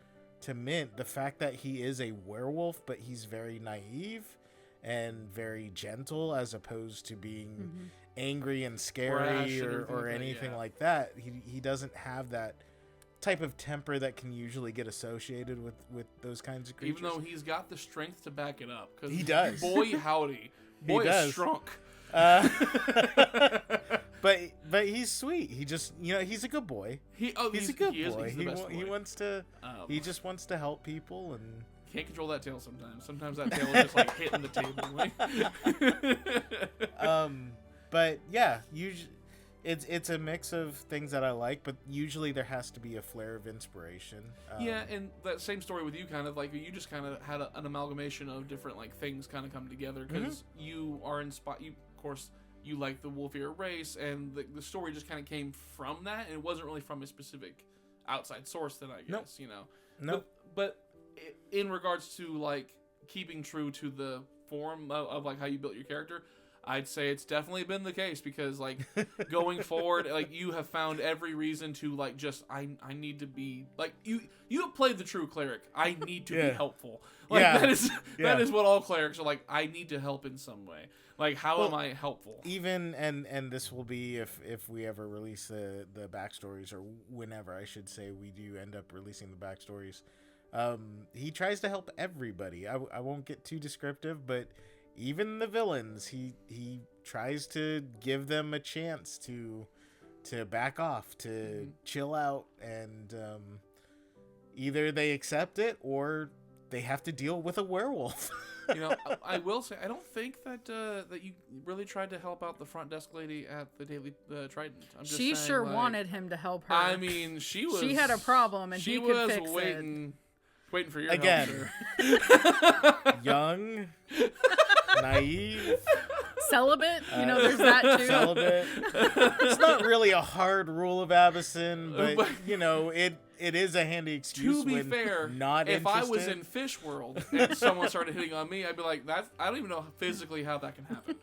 Mint, the fact that he is a werewolf, but he's very naive and very gentle, as opposed to being angry and scary or anything like that. He doesn't have that type of temper that can usually get associated with those kinds of creatures. Even though he's got the strength to back it up. He does. Boy, howdy. Boy is shrunk. But he's sweet. He just, you know, he's a good boy. He's a good boy. He wants to. He just wants to help people, and can't control that tail sometimes. Sometimes that tail is just like hitting the table. But yeah, usually it's a mix of things that I like, but usually there has to be a flare of inspiration. Yeah, and that same story with you, kind of like you just kind of had an amalgamation of different like things kind of come together, because you are inspired. Of course, you like the Wolfir race, and the story just kind of came from that, and it wasn't really from a specific outside source. Then I guess you know. No. But in regards to like keeping true to the form of like how you built your character, I'd say it's definitely been the case, because like going forward, like you have found every reason to like just I need to be like you have played the true cleric. I need to be helpful. Like that is what all clerics are like. I need to help in some way. Like how am I helpful? Even and this will be if we ever release the backstories, or whenever I should say we do end up releasing the backstories. He tries to help everybody. I won't get too descriptive, but even the villains, he tries to give them a chance to back off, to chill out, and either they accept it or they have to deal with a werewolf. You know, I will say I don't think that you really tried to help out the front desk lady at the Daily Trident. She sure wanted him to help her. I mean, she had a problem and he could fix it. Waiting for your again. Young, naive, celibate. You know, there's that too. Celibate. It's not really a hard rule of Avacyn, but you know, it is a handy excuse. To be fair, not if interested. I was in Fish World and someone started hitting on me, I'd be like, I don't even know physically how that can happen.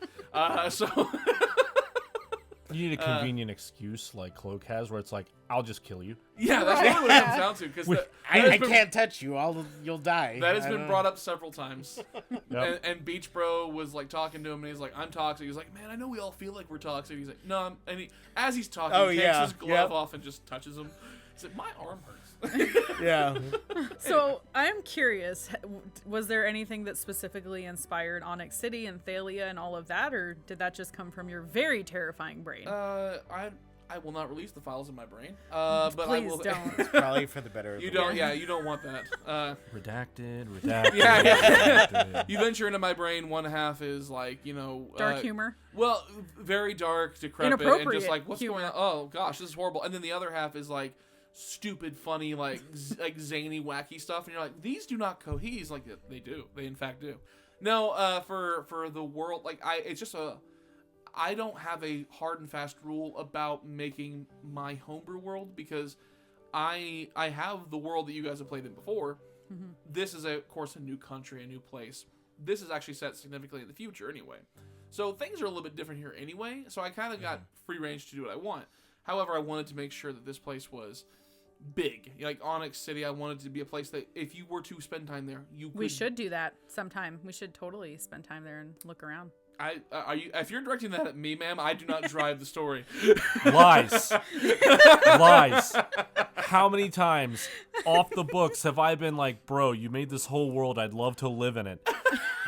So. You need a convenient excuse like Cloak has, where it's like, I'll just kill you. Yeah, that's really what it comes down to. Because I can't touch you. You'll die. That has been brought up several times. And Beach Bro was like talking to him, and he's like, "I'm toxic." He's like, "Man, I know we all feel like we're toxic." He's like, "No," as he's talking, he takes his glove off and just touches him. He's like, "My arm hurts." Yeah. So I'm curious, was there anything that specifically inspired Onyx City and Thalia and all of that, or did that just come from your very terrifying brain? I will not release the files in my brain. But Please I will. Don't. It's probably for the better. You don't. Yeah, you don't want that. Redacted. Yeah. You venture into my brain. One half is like, you know, dark humor. Well, very dark, decrepit, and just like, what's going on? Oh gosh, this is horrible. And then the other half is like stupid, funny, like like zany, wacky stuff. And you're like, these do not cohere. Like they do. They in fact do. No, for the world, like it's just I don't have a hard and fast rule about making my homebrew world, because I have the world that you guys have played in before. Mm-hmm. This is, of course, a new country, a new place. This is actually set significantly in the future anyway. So things are a little bit different here anyway, so I kind of got free range to do what I want. However, I wanted to make sure that this place was big. Like Onyx City, I wanted to be a place that if you were to spend time there, you could... We should do that sometime. We should totally spend time there and look around. If you're directing that at me, ma'am, I do not drive the story. Lies. How many times off the books have I been like, bro, you made this whole world, I'd love to live in it.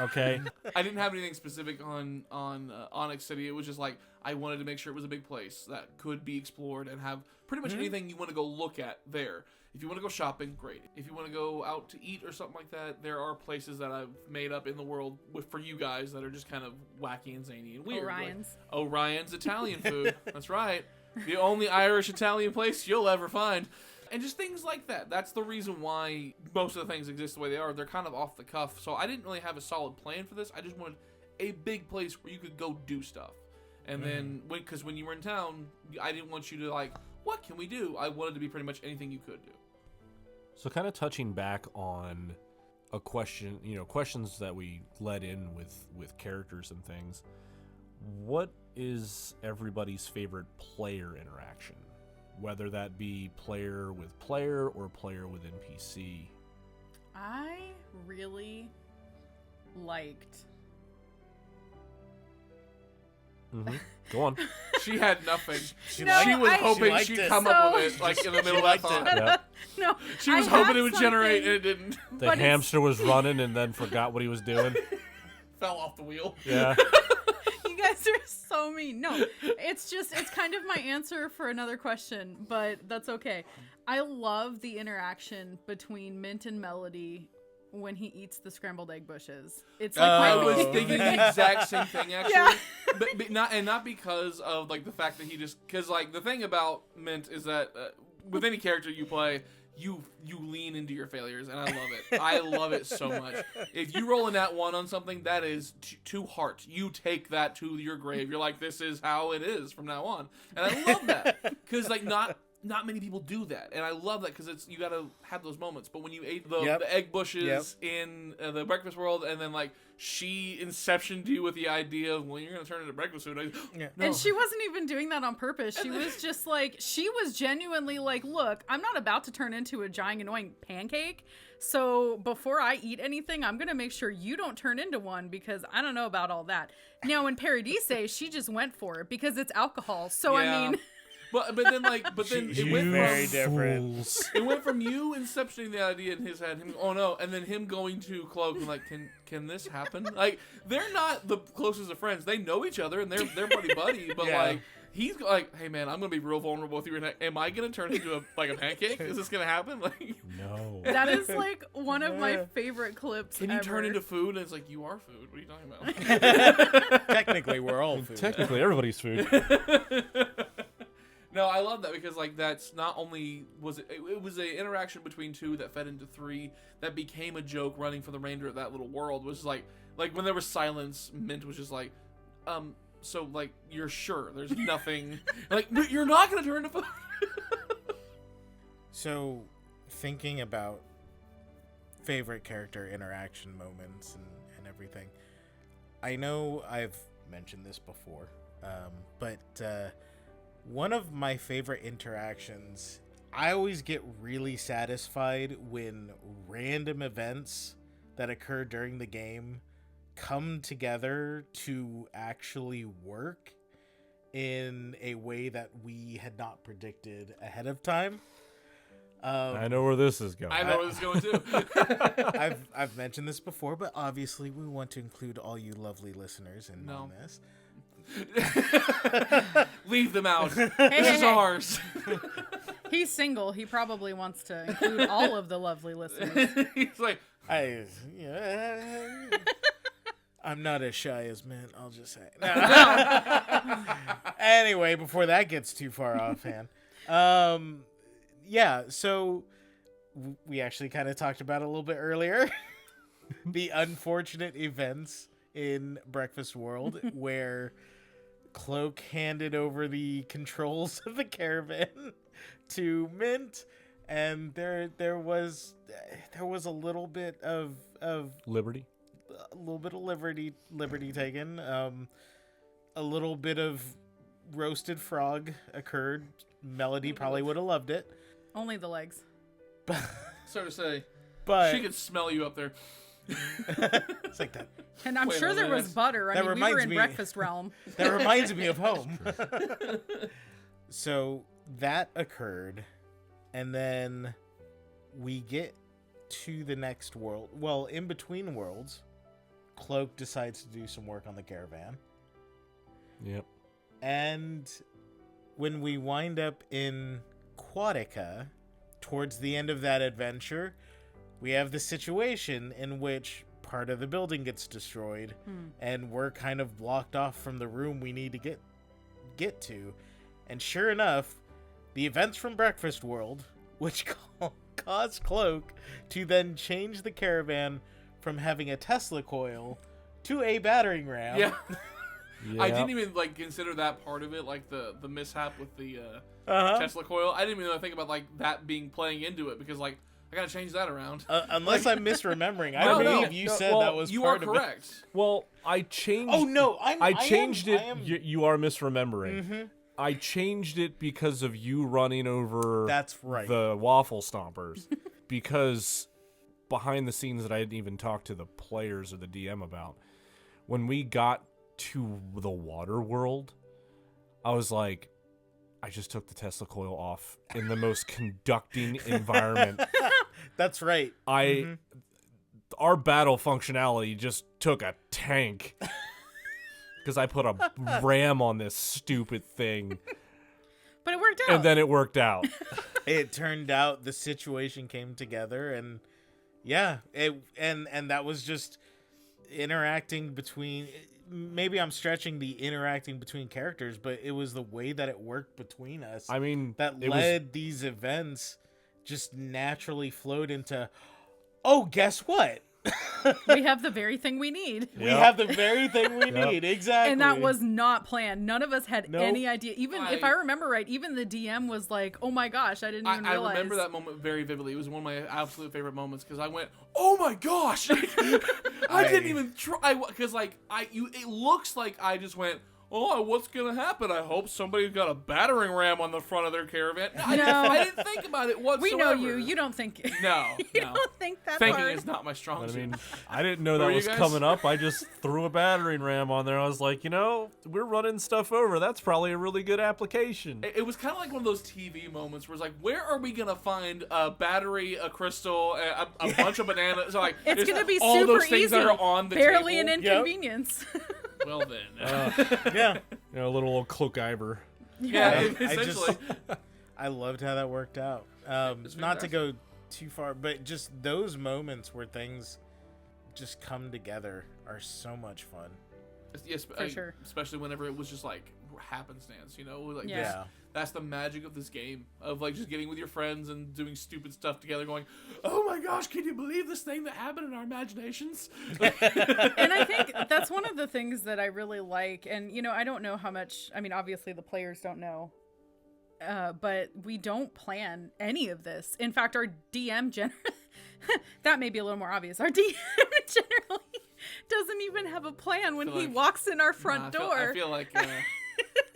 Okay. I didn't have anything specific on Onyx City. It was just like I wanted to make sure it was a big place that could be explored and have pretty much anything you want to go look at there. If you want to go shopping, great. If you want to go out to eat or something like that, there are places that I've made up in the world for you guys that are just kind of wacky and zany and weird. Orion's. Like Orion's Italian food. That's right. The only Irish Italian place you'll ever find. And just things like that. That's the reason why most of the things exist the way they are. They're kind of off the cuff. So I didn't really have a solid plan for this. I just wanted a big place where you could go do stuff. And then, because when you were in town, I didn't want you to like, what can we do? I wanted to be pretty much anything you could do. So kind of touching back on a question, questions that we led in with characters and things. What is everybody's favorite player interaction? Whether that be player with player or player with NPC. I really liked. Go on. She had nothing. She No, she was I- hoping liked she'd it. come up with it like in the middle of that liked thought. it. Yep. No, She was I hoping had it would generate, and something- it didn't. The But it's- hamster was running and then forgot what he was doing. Fell off the wheel. Yeah. You guys are so mean. No, it's kind of my answer for another question, but that's okay. I love the interaction between Mint and Melody when he eats the scrambled egg bushes. It's like I my was Oh. thinking the exact same thing actually, Yeah. but not because of like the fact that he just because like the thing about Mint is that with any character you play, you lean into your failures, and I love it. I love it so much. If you roll a nat 1 on something, that is to heart. You take that to your grave. You're like, this is how it is from now on, and I love that because like not many people do that, and I love that because it's you gotta have those moments. But when you ate the egg bushes in the breakfast world, and then like she inceptioned you with the idea of, well, you're gonna turn into breakfast food. No. And she wasn't even doing that on purpose. She was just like, she was genuinely like, look, I'm not about to turn into a giant annoying pancake. So before I eat anything, I'm going to make sure you don't turn into one because I don't know about all that. Now in Paradise, she just went for it because it's alcohol. So Yeah. I mean... But then it went very from different. it went from you inceptioning the idea in his head, him oh no, and then him going to Cloak and like, can this happen? Like they're not the closest of friends. They know each other and they're buddy, but Yeah. like he's like, hey man, I'm gonna be real vulnerable with you. Right now. Am I gonna turn into a pancake? Is this gonna happen? Like No. That is like one of my favorite clips can you ever. turn into food? And it's like you are food. What are you talking about? Technically, we're all food. Technically, everybody's food. No, I love that because like that's not only was it was an interaction between two that fed into three that became a joke running for the remainder of that little world. Was like when there was silence, Mint was just like, so like you're sure there's nothing like you're not gonna turn to food. So, thinking about favorite character interaction moments and everything, I know I've mentioned this before, but one of my favorite interactions, I always get really satisfied when random events that occur during the game come together to actually work in a way that we had not predicted ahead of time. I know where this is going. I know where this is going too. I've mentioned this before, but obviously we want to include all you lovely listeners on this. Leave them out. This hey, is hey. ours. He's single. He probably wants to include all of the lovely listeners. He's like, I'm not as shy as Mint, I'll just say. No. Anyway, before that gets too far offhand. Yeah, so we actually kind of talked about it a little bit earlier. The unfortunate events in Breakfast World where Cloak handed over the controls of the caravan to Mint, and there was a little bit of Liberty. a little bit of liberty taken. A little bit of roasted frog occurred. Melody probably would have loved it. Only the legs. so to say, But she could smell you up there. it's like that. And I'm Wait, sure there was that's- butter. I that mean, we reminds were in me- breakfast realm. That reminds me of home. So that occurred, and then we get to the next world. Well, in between worlds, Cloak decides to do some work on the caravan. Yep. And when we wind up in Quatica, towards the end of that adventure, we have the situation in which part of the building gets destroyed, and we're kind of blocked off from the room we need to get to. And sure enough, the events from Breakfast World, which caused Cloak to then change the caravan from having a Tesla coil to a battering ram. Yeah. Yeah. I didn't even like consider that part of it, like the mishap with the Tesla coil. I didn't even think about like that being playing into it, because like I gotta change that around. Unless I'm misremembering. I No, believe no. you No, said well, that was You part are of it. correct. Well, I changed. Oh no, I changed it. I am, You are misremembering. Mhm. I changed it because of you running over That's right. the waffle stompers. Because behind the scenes that I didn't even talk to the players or the DM about, when we got to the water world, I was like, I just took the Tesla coil off in the most conducting environment. That's right. Our battle functionality just took a tank because I put a ram on this stupid thing, But it worked out. and then it worked out. It turned out the situation came together, and yeah, and that was just interacting between. Maybe I'm stretching the interacting between characters, but it was the way that it worked between us. I mean, that it led these events just naturally flowed into. Oh, guess what? we have the very thing we need. We Yep. have the very thing we Yep. need. Exactly. And that was not planned. None of us had Nope. any idea. Even if I remember right, even the DM was like, "Oh my gosh, I didn't even I realize." remember that moment very vividly. It was one of my absolute favorite moments, because I went, "Oh my gosh!" I didn't even try, because like it looks like I just went, "Oh, what's gonna happen? I hope somebody's got a battering ram on the front of their caravan." I didn't think about it whatsoever. We know you. You don't think. No, you no. don't think that Thinking hard. is not my strong I suit. mean, I didn't know Were that you was guys? coming up. I just threw a battering ram on there. I was like, we're running stuff over. That's probably a really good application. It was kind of like one of those TV moments where it's like, where are we gonna find a battery, a crystal, a bunch of bananas? So like, It's there's gonna be all super those things easy. that are on the Barely table. an inconvenience. Well then, Yeah. A little old cloak Ivor. yeah, I essentially. I loved how that worked out. It's Not to fantastic. go too far, but just those moments where things just come together are so much fun. Yes, For sure. Especially whenever it was just like happenstance, like Yeah. this, that's the magic of this game, of like just getting with your friends and doing stupid stuff together, going, "Oh my gosh, can you believe this thing that happened in our imaginations?" And I think that's one of the things that I really like. And, I don't know how much, obviously the players don't know, but we don't plan any of this. In fact, our DM that may be a little more obvious. Our DM generally doesn't even have a plan when he like- walks in our front door. I feel like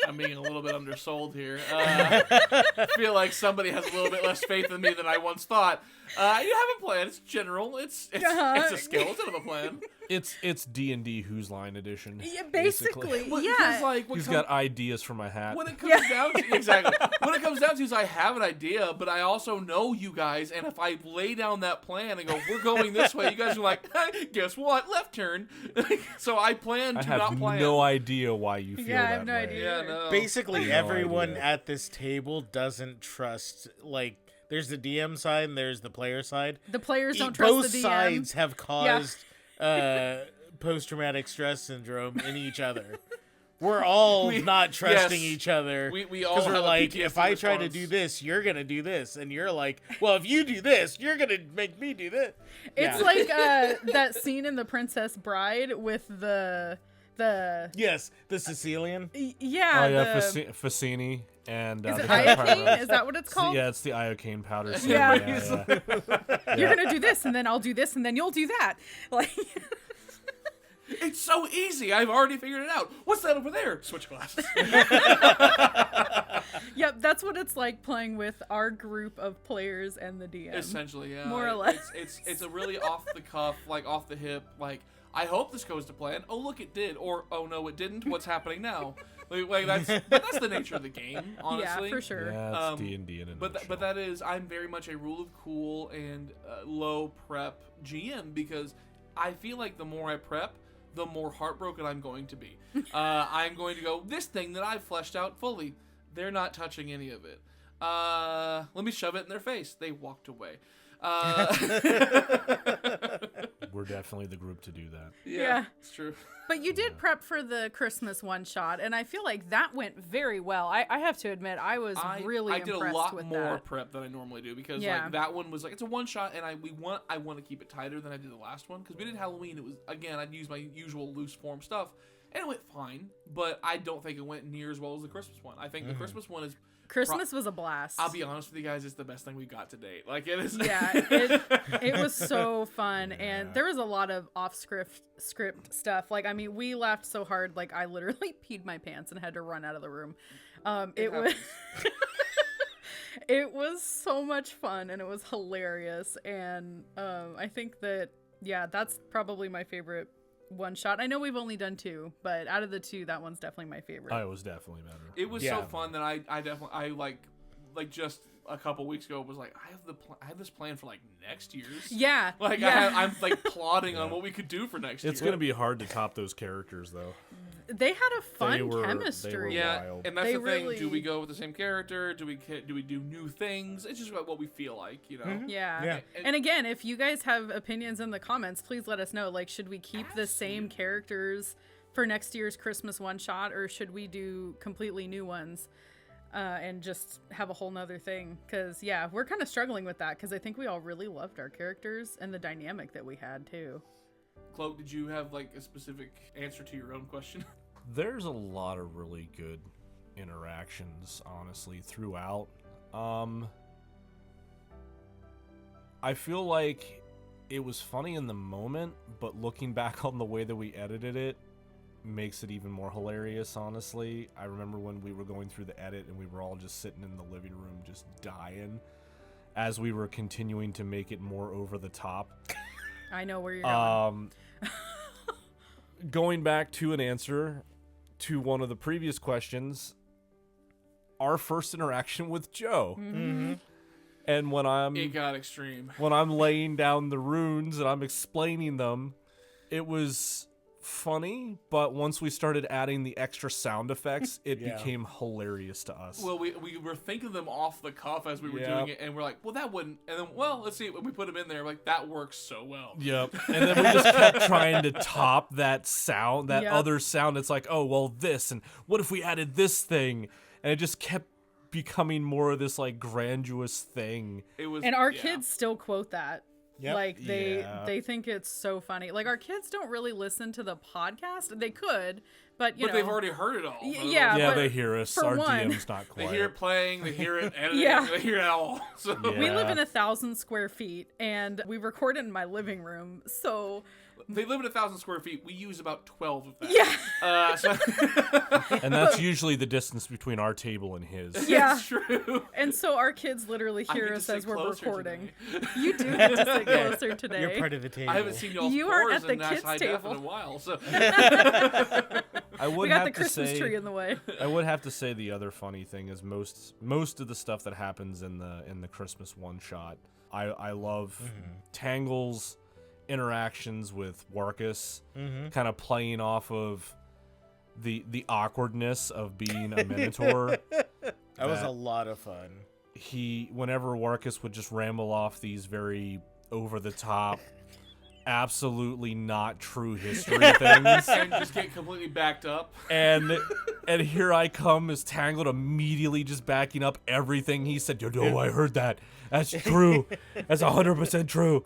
I'm being a little bit undersold here. I feel like somebody has a little bit less faith in me than I once thought. You have a plan. It's general. It's a skill instead of a plan. It's D&D Who's Line edition. Yeah, basically. Well, Yeah. because, like, He's got ideas for my hat. when it comes down to exactly when it comes down to is I have an idea, but I also know you guys, and if I lay down that plan and go, "We're going this way," you guys are like, "Hey, guess what? Left turn." So I plan I to have not plan. no idea why you feel Yeah, I that have no way. idea. Yeah, no. Basically, No everyone idea. at this table doesn't trust. Like, there's the DM side and there's the player side. The players don't Both trust the DM. sides have caused post-traumatic stress syndrome in each other. We're all not trusting yes. each other. We all Because we're have a like, PTSD if I try to response. do this, you're going to do this. And you're like, well, if you do this, you're going to make me do this. It's Yeah. like that scene in The Princess Bride with the Yes, the Sicilian. Oh yeah, the, Fassini and is the it vampire iocane? rose. Is that what it's called? Yeah, it's the iocane powder. scene, Yeah. yeah. You're gonna do this, and then I'll do this, and then you'll do that. Like, It's so easy. I've already figured it out. What's that over there? Switch glasses. yep, that's what it's like playing with our group of players and the DM. Essentially, yeah. More or less. It's a really off the cuff, like off the hip, like, I hope this goes to plan. Oh, look, it did. Or, oh no, it didn't. What's happening now? Like that's the nature of the game, honestly. Yeah, for sure. Yeah, it's D&D in a But nutshell. that is, I'm very much a rule of cool and low prep GM, because I feel like the more I prep, the more heartbroken I'm going to be. I'm going to go, this thing that I've fleshed out fully, they're not touching any of it. Let me shove it in their face. They walked away. We're definitely the group to do that. Yeah. It's true. But you did prep for the Christmas one shot, and I feel like that went very well. I have to admit, I was really I did impressed a lot with more that. prep than I normally do because Yeah. like that one was like it's a one shot, and I want to keep it tighter than I did the last one because we did Halloween. It was again I'd use my usual loose form stuff, and it went fine, but I don't think it went near as well as the Christmas one. I think the Christmas one is. Christmas was a blast. I'll be honest with you guys, it's the best thing we got to date. Like it is. Yeah, it was so fun, and there was a lot of script stuff. Like, I mean, we laughed so hard, like I literally peed my pants and had to run out of the room. It was it was so much fun, and it was hilarious. And I think that that's probably my favorite one shot. I know we've only done 2, but out of the 2, that one's definitely my favorite. Oh, it was definitely better. It was so fun that I definitely like just a couple weeks ago was like I have this plan for like next year's. Yeah. Like yeah. I'm like plotting on what we could do for next year. It's gonna be hard to top those characters though. They had a fun They were chemistry. Yeah, wild. and that's They the thing. really- Do we go with the same character? Do we do new things? It's just about what we feel like, you know. Yeah. Yeah. And again, if you guys have opinions in the comments, please let us know. Like, should we keep the same characters for next year's Christmas one shot, or should we do completely new ones and just have a whole nother thing? Because, yeah, we're kind of struggling with that because I think we all really loved our characters and the dynamic that we had, too. Chloe, did you have like a specific answer to your own question? There's a lot of really good interactions, honestly, throughout. I feel like it was funny in the moment, but looking back on the way that we edited it makes it even more hilarious, honestly. I remember when we were going through the edit and we were all just sitting in the living room just dying as we were continuing to make it more over the top. I know where you're going. Going back to an answer to one of the previous questions, our first interaction with Joe. Mm-hmm. And when It got extreme. when I'm laying down the runes and I'm explaining them, it was funny, but once we started adding the extra sound effects, it became hilarious to us. Well, we were thinking them off the cuff as we were doing it, and we're like, well, that wouldn't. And then, well, let's see. When we put them in there, like, that works so well. Yep. And then we just kept trying to top that sound, that Yep. other sound. It's like, oh, well, this, and what if we added this thing? And it just kept becoming more of this, like, grandiose thing. It was, And our kids still quote that. Yep. Like they Yeah. think it's so funny. Like our kids don't really listen to the podcast. They could, but you but know, they've already heard it all. yeah, Yeah, but they hear us. for Our one- DM's not They quiet. hear it playing. They hear it editing. Yeah. They hear it all. So we live Yeah. in 1,000 square feet, and we record in my living room. So they live in 1,000 square feet. We use about 12 of that. yeah, So And that's usually the distance between our table and his. yeah. it's true. And so our kids literally I hear get to us sit as we're closer recording. today. You do get to sit closer today. You're part of the table. I haven't seen y'all's You are pores at the in nice kids' high def table. in a while. So I would we got have the to Christmas say, tree in the way. I would have to say the other funny thing is most of the stuff that happens in the Christmas one shot. I love Tangle's interactions with Warkus, kind of playing off of the awkwardness of being a Minotaur. That was a lot of fun. Whenever Warkus would just ramble off these very over the top, absolutely not true history things. and just get completely backed up. And here I come as Tangled immediately just backing up everything he said. Yo, I heard that. That's true. That's 100% true.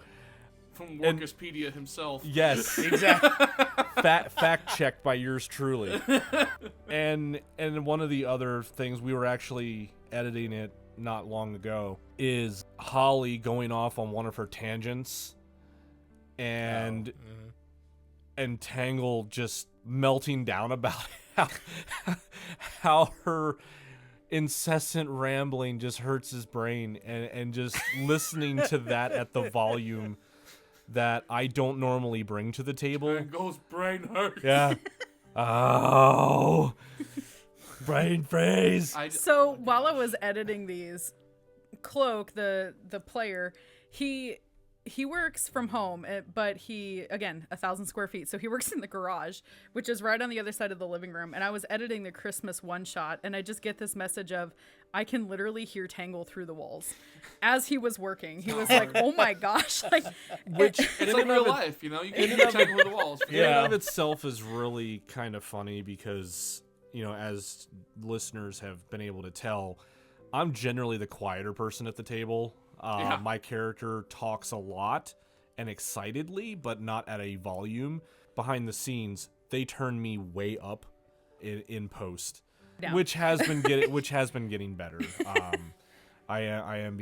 From Workuspedia himself. Yes. Exactly. Fact checked by yours truly. And one of the other things, we were actually editing it not long ago, is Holly going off on one of her tangents and Tangle just melting down about how her incessant rambling just hurts his brain, and just listening to that at the volume that I don't normally bring to the table. Tangle's brain hurts. Yeah. Oh. Brain freeze. So while I was editing these, Cloak, the player, he he works from home, but he, again, 1,000 square feet. So he works in the garage, which is right on the other side of the living room. And I was editing the Christmas one shot, and I just get this message of, I can literally hear Tangle through the walls as he was working. He was like, oh my gosh. Like, Which It's like real life, you know? You can hear Tangle through the walls. in and of itself is really kind of funny because, you know, as listeners have been able to tell, I'm generally the quieter person at the table. My character talks a lot and excitedly, but not at a volume. Behind the scenes, they turn me way up in post, which has been getting better. I am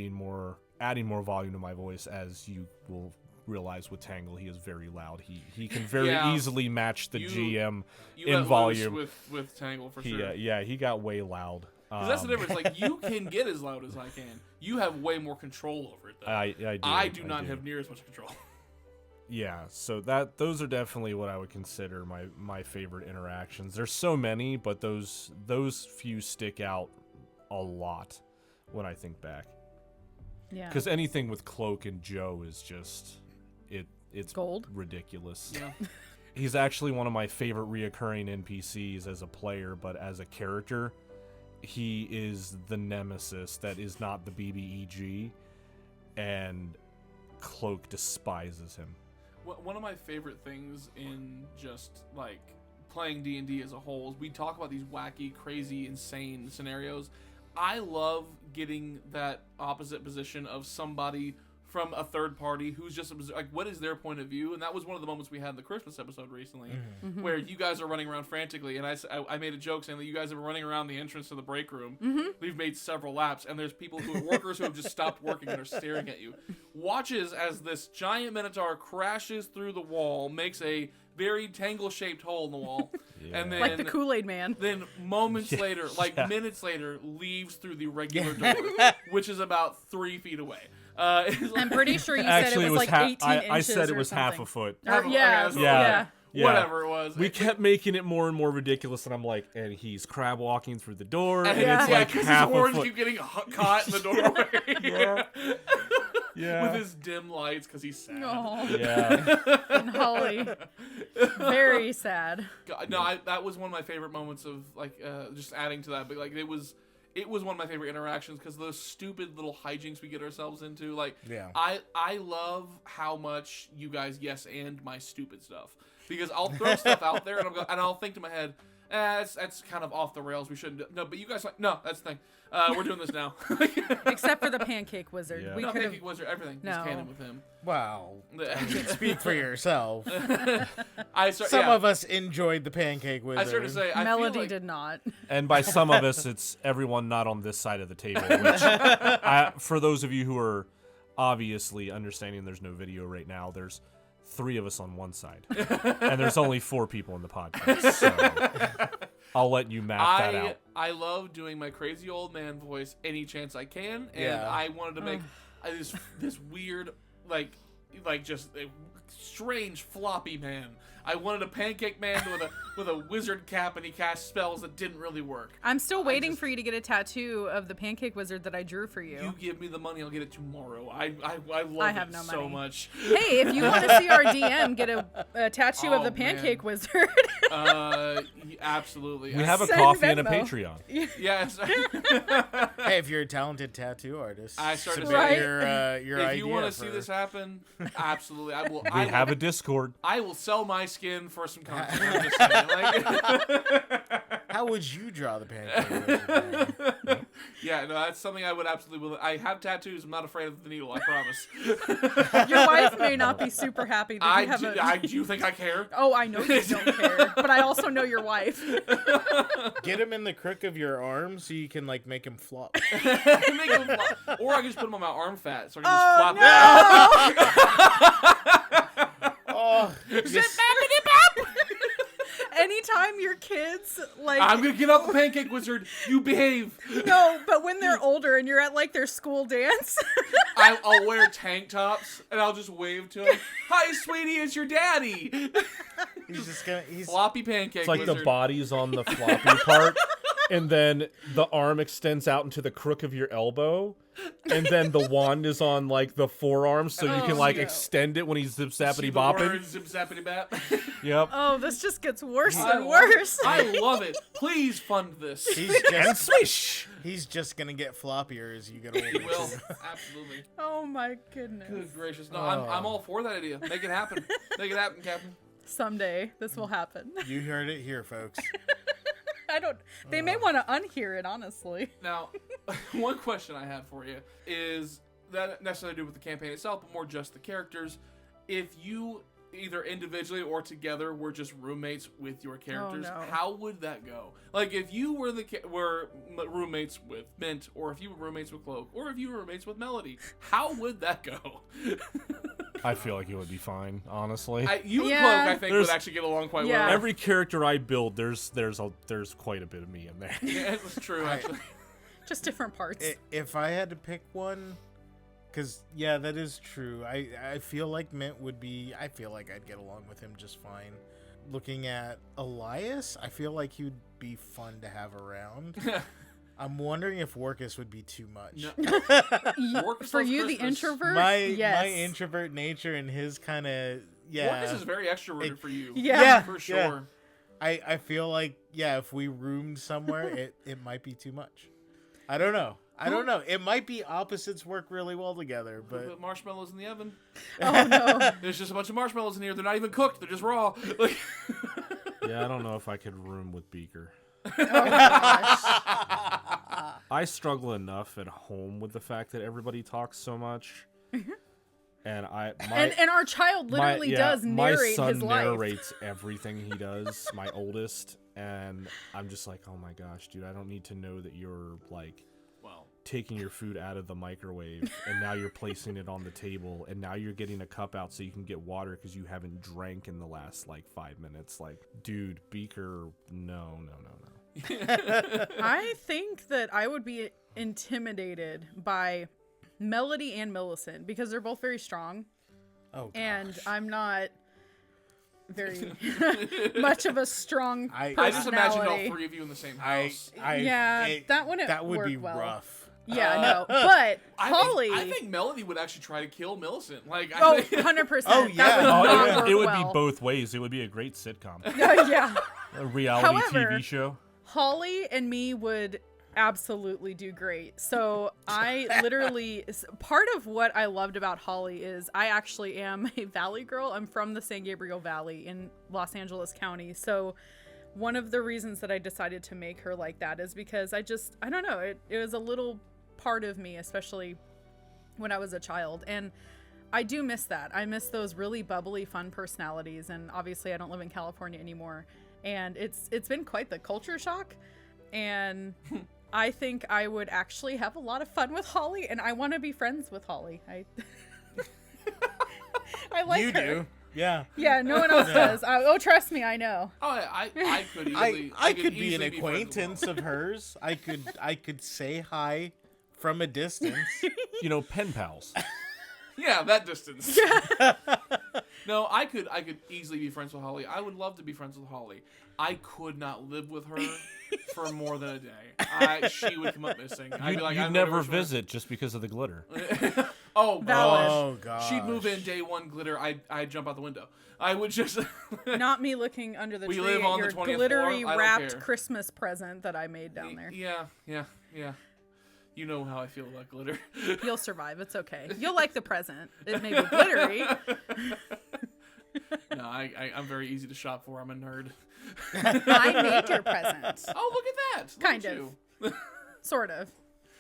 adding more volume to my voice, as you will realize with Tangle. He is very loud. He can very easily match the GM in volume with Tangle for sure. He got way loud. Because that's the difference. Like, you can get as loud as I can. You have way more control over it, though. I do not have near as much control. Yeah, so those are definitely what I would consider my favorite interactions. There's so many, but those few stick out a lot when I think back. yeah. Because anything with Cloak and Joe is just it's Gold. ridiculous. Yeah. He's actually one of my favorite reoccurring NPCs as a player, but as a character, he is the nemesis that is not the BBEG, and Cloak despises him. One of my favorite things in just, like, playing D&D as a whole is we talk about these wacky, crazy, insane scenarios. I love getting that opposite position of somebody from a third party who's just like, what is their point of view? And that was one of the moments we had in the Christmas episode recently, where you guys are running around frantically, and I made a joke saying that you guys have been running around the entrance to the break room. We've made several laps, and there's people who are workers who have just stopped working and are staring at you. Watches as this giant minotaur crashes through the wall, makes a very Tangle-shaped hole in the wall, and then Like the Kool-Aid Man. then moments later, minutes later, leaves through the regular door, which is about 3 feet away. I'm pretty sure you said Actually, it was like 18 inches. I said it or was half something. a foot. Or, yeah. Whatever it was. We kept making it more and more ridiculous, and I'm like, and he's crab walking through the door, and yeah, it's like because half his a horns foot. keep getting caught in the doorway. Yeah. With his dim lights, because he's sad. Oh, Yeah. and Holly. Very sad. God, no, that was one of my favorite moments of, like, just adding to that. But, like, it was one of my favorite interactions because those stupid little hijinks we get ourselves into. Like, I love how much you guys yes and my stupid stuff, because I'll throw stuff out there and I'll think to my head, that's kind of off the rails. We shouldn't do. No, but you guys like, no, that's the thing. We're doing this now. Except for the Pancake Wizard. Yeah. We No, could Pancake Wizard, everything is canon with him. Wow. Speak for yourself. Some of us enjoyed the Pancake Wizard. I started to say, I Melody feel like, did not. And by some of us, it's everyone not on this side of the table. Which, for those of you who are obviously understanding there's no video right now, there's 3 of us on one side. And there's only 4 people in the podcast. So I'll let you map that out. I love doing my crazy old man voice any chance I can. And I wanted to make this weird, like just a strange floppy man. I wanted a pancake man with a wizard cap, and he cast spells that didn't really work. I'm still waiting for you to get a tattoo of the Pancake Wizard that I drew for you. You give me the money, I'll get it tomorrow. I love it so much. Hey, if you want to see our DM get a tattoo of the Pancake Wizard. Absolutely. We have a Send coffee and a Venmo. Patreon. Yes. Hey, if you're a talented tattoo artist, I started to submit say, your if idea you want to for... see this happen, absolutely. We have a Discord. I will sell my skin for some content. I'm just saying. Like, How would you draw the Pancake Wizard? yeah, no, that's something I would absolutely will. I have tattoos. I'm not afraid of the needle. I promise. Your wife may not be super happy that you have do you think I care? Oh, I know you don't care, but I also know your wife. Get him in the crook of your arm so you can like make him flop. Make them flop. Or I can just put them on my arm fat so I can just flop them. Oh, Anytime your kids like I'm gonna get off the Pancake Wizard. You behave. no, but when they're older and you're at like their school dance. I'll wear tank tops and I'll just wave to him. Hi, sweetie, it's your daddy. he's Floppy Pancake It's like Wizard. the bodies on the floppy part. and then the arm extends out into the crook of your elbow, and then the wand is on like the forearm, so you can like extend it when he's zip zappity bopping. Zip zappity bap. Yep. Oh, this just gets worse and worse. I love it. Please fund this. He's Swish. he's just gonna get floppier as you get older. He will. too. Absolutely. Oh my goodness. Good gracious. No, I'm all for that idea. Make it happen. Make it happen, Captain. Someday this will happen. You heard it here, folks. I don't. They may want to unhear it, honestly. Now, one question I have for you is that necessarily to do with the campaign itself, but more just the characters. If you either individually or together were just roommates with your characters, no. how would that go? Like if you were were roommates with Mint, or if you were roommates with Cloak, or if you were roommates with Melody, how would that go? I feel like it would be fine, honestly. You and Yeah. Cloak, I think, There's- would actually get along quite Yeah. well. Every character I build, there's quite a bit of me in there. Yeah, it's true, actually. Just different parts. If I had to pick one, because yeah, that is true. I feel like Mint would be. I feel like I'd get along with him just fine. Looking at Elias, I feel like he would be fun to have around. I'm wondering if Workus would be too much. No. Workus For loves you, the Christmas. introvert. My yes. my introvert nature and his kind of Workus is very extroverted for you. Yeah. For yeah. sure. I feel like if we roomed somewhere, it might be too much. I don't know. It might be opposites work really well together, but Put marshmallows in the oven. Oh no. There's just a bunch of marshmallows in here. They're not even cooked. They're just raw. Like, Yeah, I don't know if I could room with Beaker. Oh gosh. I struggle enough at home with the fact that everybody talks so much, and And our child literally does narrate my son his life. narrates everything he does. My oldest, and I'm just like, oh my gosh, dude, I don't need to know that you're like well, taking your food out of the microwave and now you're placing it on the table and now you're getting a cup out so you can get water because you haven't drank in the last like 5 minutes. Like, dude, Beaker, no. I think that I would be intimidated by Melody and Millicent because they're both very strong, oh, and gosh. I'm not very much of a strong I I just imagine all personality. three of you in the same house. That wouldn't that would work be well. rough. Yeah, no, but I Holly. think Melody would actually try to kill Millicent. Like, Oh, I think, 100%. Oh, yeah. That would Oh, not yeah. work It would well. be both ways. It would be a great sitcom, Yeah. a reality However, TV show. Holly and me would absolutely do great. So I literally, part of what I loved about Holly is I actually am a Valley girl. I'm from the San Gabriel Valley in Los Angeles County. So one of the reasons that I decided to make her like that is because I don't know, it was a little part of me, especially when I was a child. And I do miss that. I miss those really bubbly, fun personalities. And obviously I don't live in California anymore. And it's been quite the culture shock. And I think I would actually have a lot of fun with Holly, and I want to be friends with Holly. I like You her. do, yeah. Yeah, no one else does. Trust me, I know. oh, I could easily. I could be an easily be friends with acquaintance of hers. I could say hi from a distance. You know, pen pals. Yeah, that distance. No, I could easily be friends with Holly. I would love to be friends with Holly. I could not live with her for more than a day. She would come up missing. I'd be like, You'd I'm never never sure. visit just because of the glitter. Oh, Valid. gosh. Oh gosh. She'd move in day one, glitter. I'd jump out the window. I would just. Not me looking under the We tree live at on the your 20th glittery floor. I don't wrapped care. Christmas present that I made down there. Yeah. You know how I feel about glitter. You'll survive. It's okay. You'll like the present. It may be glittery. No, I'm very easy to shop for. I'm a nerd. I made your present. Oh, look at that. Look Kind at of. you. Sort of.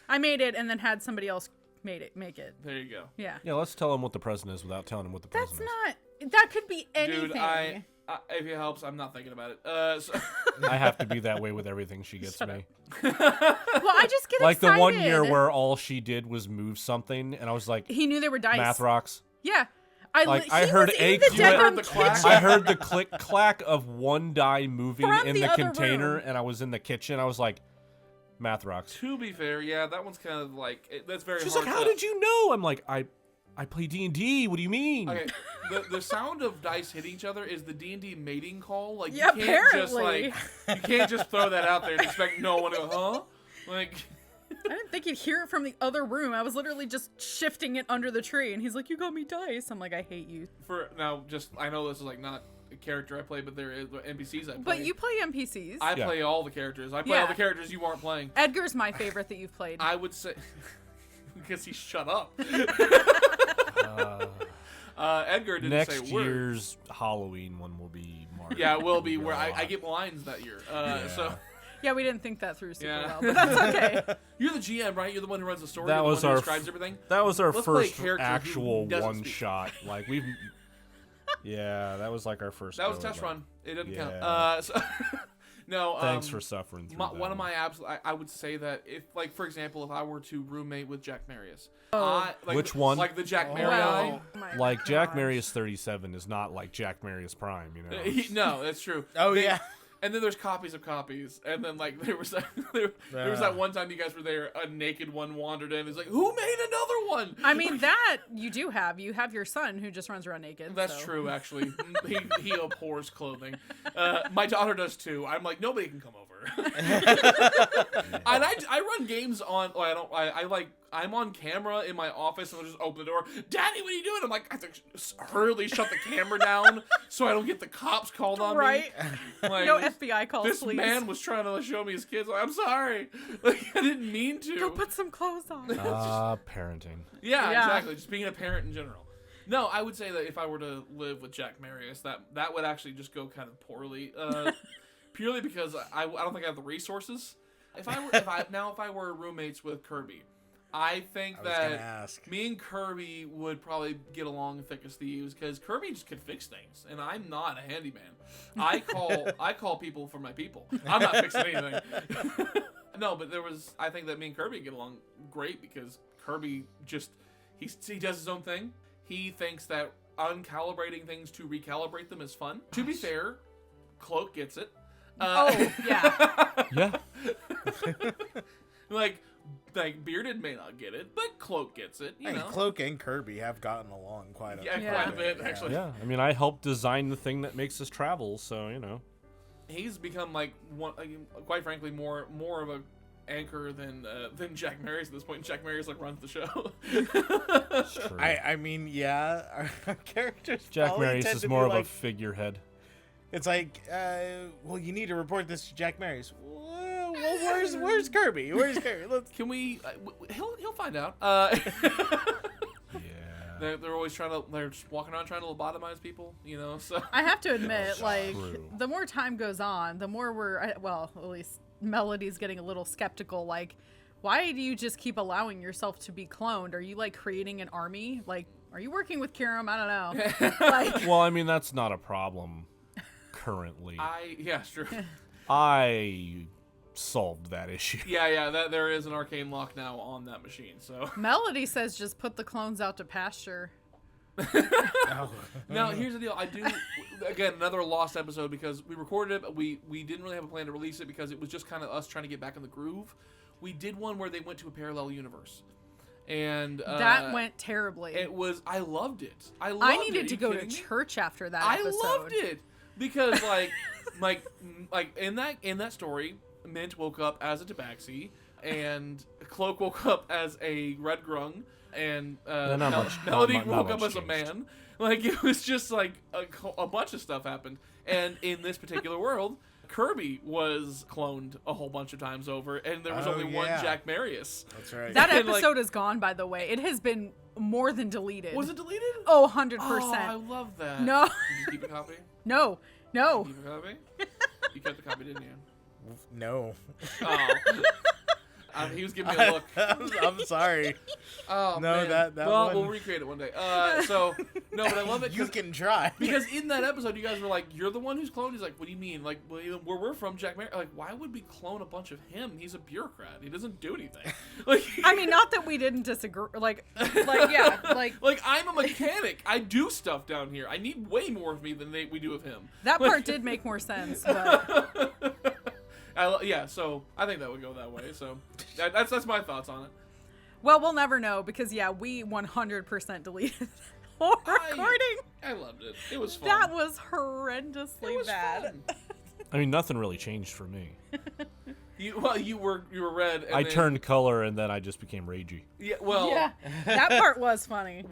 I made it and then had somebody else make it. There you go. Yeah. Yeah, let's tell him what the present is without telling him what the present That's is. not. That could be anything. Dude, I if it helps, I'm not thinking about it. So, I have to be that way with everything she gets me. Well, I just get Like excited. the 1 year where all she did was move something, and I was like, he knew they were dice. math rocks. Yeah. Like, He I heard was a in the click- deck heard on the clack? kitchen. I heard the click clack of one die moving From in the the other container, room. and I was in the kitchen. I was like, math rocks. to be fair, yeah, that one's kind of like that's very She's hard. like, how did you know? I'm like, I play D&D. What do you mean? Okay, the sound of dice hitting each other is the D&D mating call. Like Yeah, you can't just apparently. you can't just throw that out there and expect no one to go, huh? Like I didn't think you'd hear it from the other room. I was literally just shifting it under the tree, and he's like, "You got me dice." I'm like, "I hate you." for now, just I know this is like not a character I play, but there is NPCs I play. But you play NPCs. I play all the characters. I play all the characters you aren't playing. Edgar's my favorite that you've played. I would say because he shut up. Edgar didn't say Next a word. year's Halloween one will be Mark. Yeah, it will be where I get lines that year. So Yeah, we didn't think that through super Yeah. well, but that's okay. you're the GM, right? You're the one who runs the story. That you're the was one who our describes everything. That was our Let's play a first character who actual doesn't one speak. shot. Like we've. Yeah, that was like our first. That was go test at it. run. It doesn't Yeah. count. So no. Thanks for suffering through that. One of my I would say that if, like, for example, if I were to roommate with Jack Marius, Which one? Like the Jack Marius. Well, my Like Jack gosh. Marius 37 is not like Jack Marius Prime, you know. No, that's true. Oh, yeah. And then there's copies of copies, and then like there was that one time you guys were there, a naked one wandered in. It's like, who made another one? I mean, that you do have. You have your son who just runs around naked. That's so. true, actually. He abhors clothing. My daughter does too. I'm like, nobody can come over. And I run games on. Well, I'm on camera in my office and I'll just open the door. Daddy, what are you doing? I'm like, I have to hurriedly shut the camera down so I don't get the cops called on Right? me. Like, No FBI calls, this please. man was trying to show me his kids. I'm sorry. Like, I didn't mean to. Go put some clothes on. Parenting. Yeah, Yeah. exactly. Just being a parent in general. No, I would say that if I were to live with Jack Marius, that would actually just go kind of poorly. Purely because I don't think I have the resources. If I were roommates with Kirby, I think I was gonna that ask. me and Kirby would probably get along thick as thieves because Kirby just could fix things, and I'm not a handyman. I call people for my people. I'm not fixing anything. No, but I think that me and Kirby get along great because Kirby just he does his own thing. He thinks that uncalibrating things to recalibrate them is fun. To be fair, Cloak gets it. Oh, yeah. Yeah. like Bearded may not get it, but Cloak gets it. You I mean, know, Cloak and Kirby have gotten along quite a quite a bit actually. Yeah. I mean, I helped design the thing that makes us travel, so you know. He's become like one, quite frankly, more of a anchor than Jack Marius at this point. Jack Marius like runs the show. It's true. I mean, yeah, our characters. Jack probably Marius tend is to more be of like, a figurehead. It's like, well, you need to report this to Jack Marius. Well, where's Kirby? Where's Kirby? Let's. Can we? He'll find out. Yeah. They're always they're just walking around trying to lobotomize people, you know. So I have to admit, like, true. the more time goes on, the more at least Melody's getting a little skeptical. Like, why do you just keep allowing yourself to be cloned? Are you, like, creating an army? Like, are you working with Kiram? I don't know. Like, Well, I mean, that's not a problem currently. yeah, sure. I solved that issue. Yeah, that there is an arcane lock now on that machine. So Melody says just put the clones out to pasture. now here's the deal. I do again another lost episode because we recorded it, but we didn't really have a plan to release it because it was just kind of us trying to get back in the groove. We did one where they went to a parallel universe, and That went terribly. I loved it. I needed it. to You go to kidding me? church after that I episode. loved it because like in that story, Mint woke up as a Tabaxi, and Cloak woke up as a Red Grung, and Melody woke up as a man. Like, it was just like a bunch of stuff happened. And in this particular world, Kirby was cloned a whole bunch of times over, and there was only one Jack Marius. That's right. That And, like- episode is gone, by the way. It has been more than deleted. Was it deleted? Oh, 100%. Oh, I love that. No. Did you keep a copy? No. No. Keep a copy? You kept the copy, didn't you? No. Oh. He was giving me a look. I'm sorry. Oh, No, man. that well, one- we'll recreate it one day. So, no, but I love it. You can try. Because in that episode, you guys were like, "You're the one who's cloned." He's like, "What do you mean? Like, where we're from, Jack Marius? Like, why would we clone a bunch of him? He's a bureaucrat. He doesn't do anything." Like, I mean, not that we didn't disagree. Like yeah, like like I'm a mechanic. I do stuff down here. I need way more of me than we do of him. that Like- part did make more sense. But Yeah, so I think that would go that way. So that's my thoughts on it. well, we'll never know because yeah, we 100% deleted the whole recording. I love It was fun. That was horrendously it was bad. fun. I mean, nothing really changed for me. You were red. And I then, turned color, and then I just became ragey. Yeah, well, Yeah, that part was funny.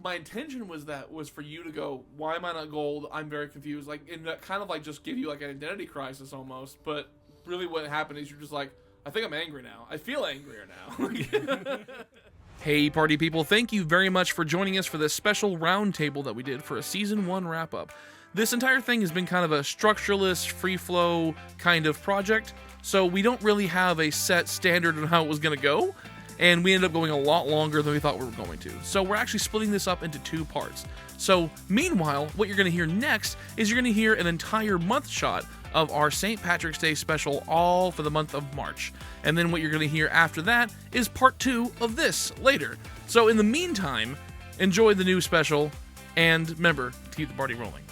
My intention was for you to go, why am I not gold? I'm very confused. Like, and that kind of like just give you like an identity crisis almost. But really, what happened is you're just like, I think I'm angry now. I feel angrier now. Hey, party people! Thank you very much for joining us for this special roundtable that we did for a season 1 wrap up. This entire thing has been kind of a structureless, free flow kind of project. So we don't really have a set standard on how it was going to go, and we ended up going a lot longer than we thought we were going to. So we're actually splitting this up into 2 parts. So meanwhile, what you're going to hear next is you're going to hear an entire month shot of our St. Patrick's Day special, all for the month of March. And then what you're going to hear after that is part 2 of this later. So in the meantime, enjoy the new special, and remember to keep the party rolling.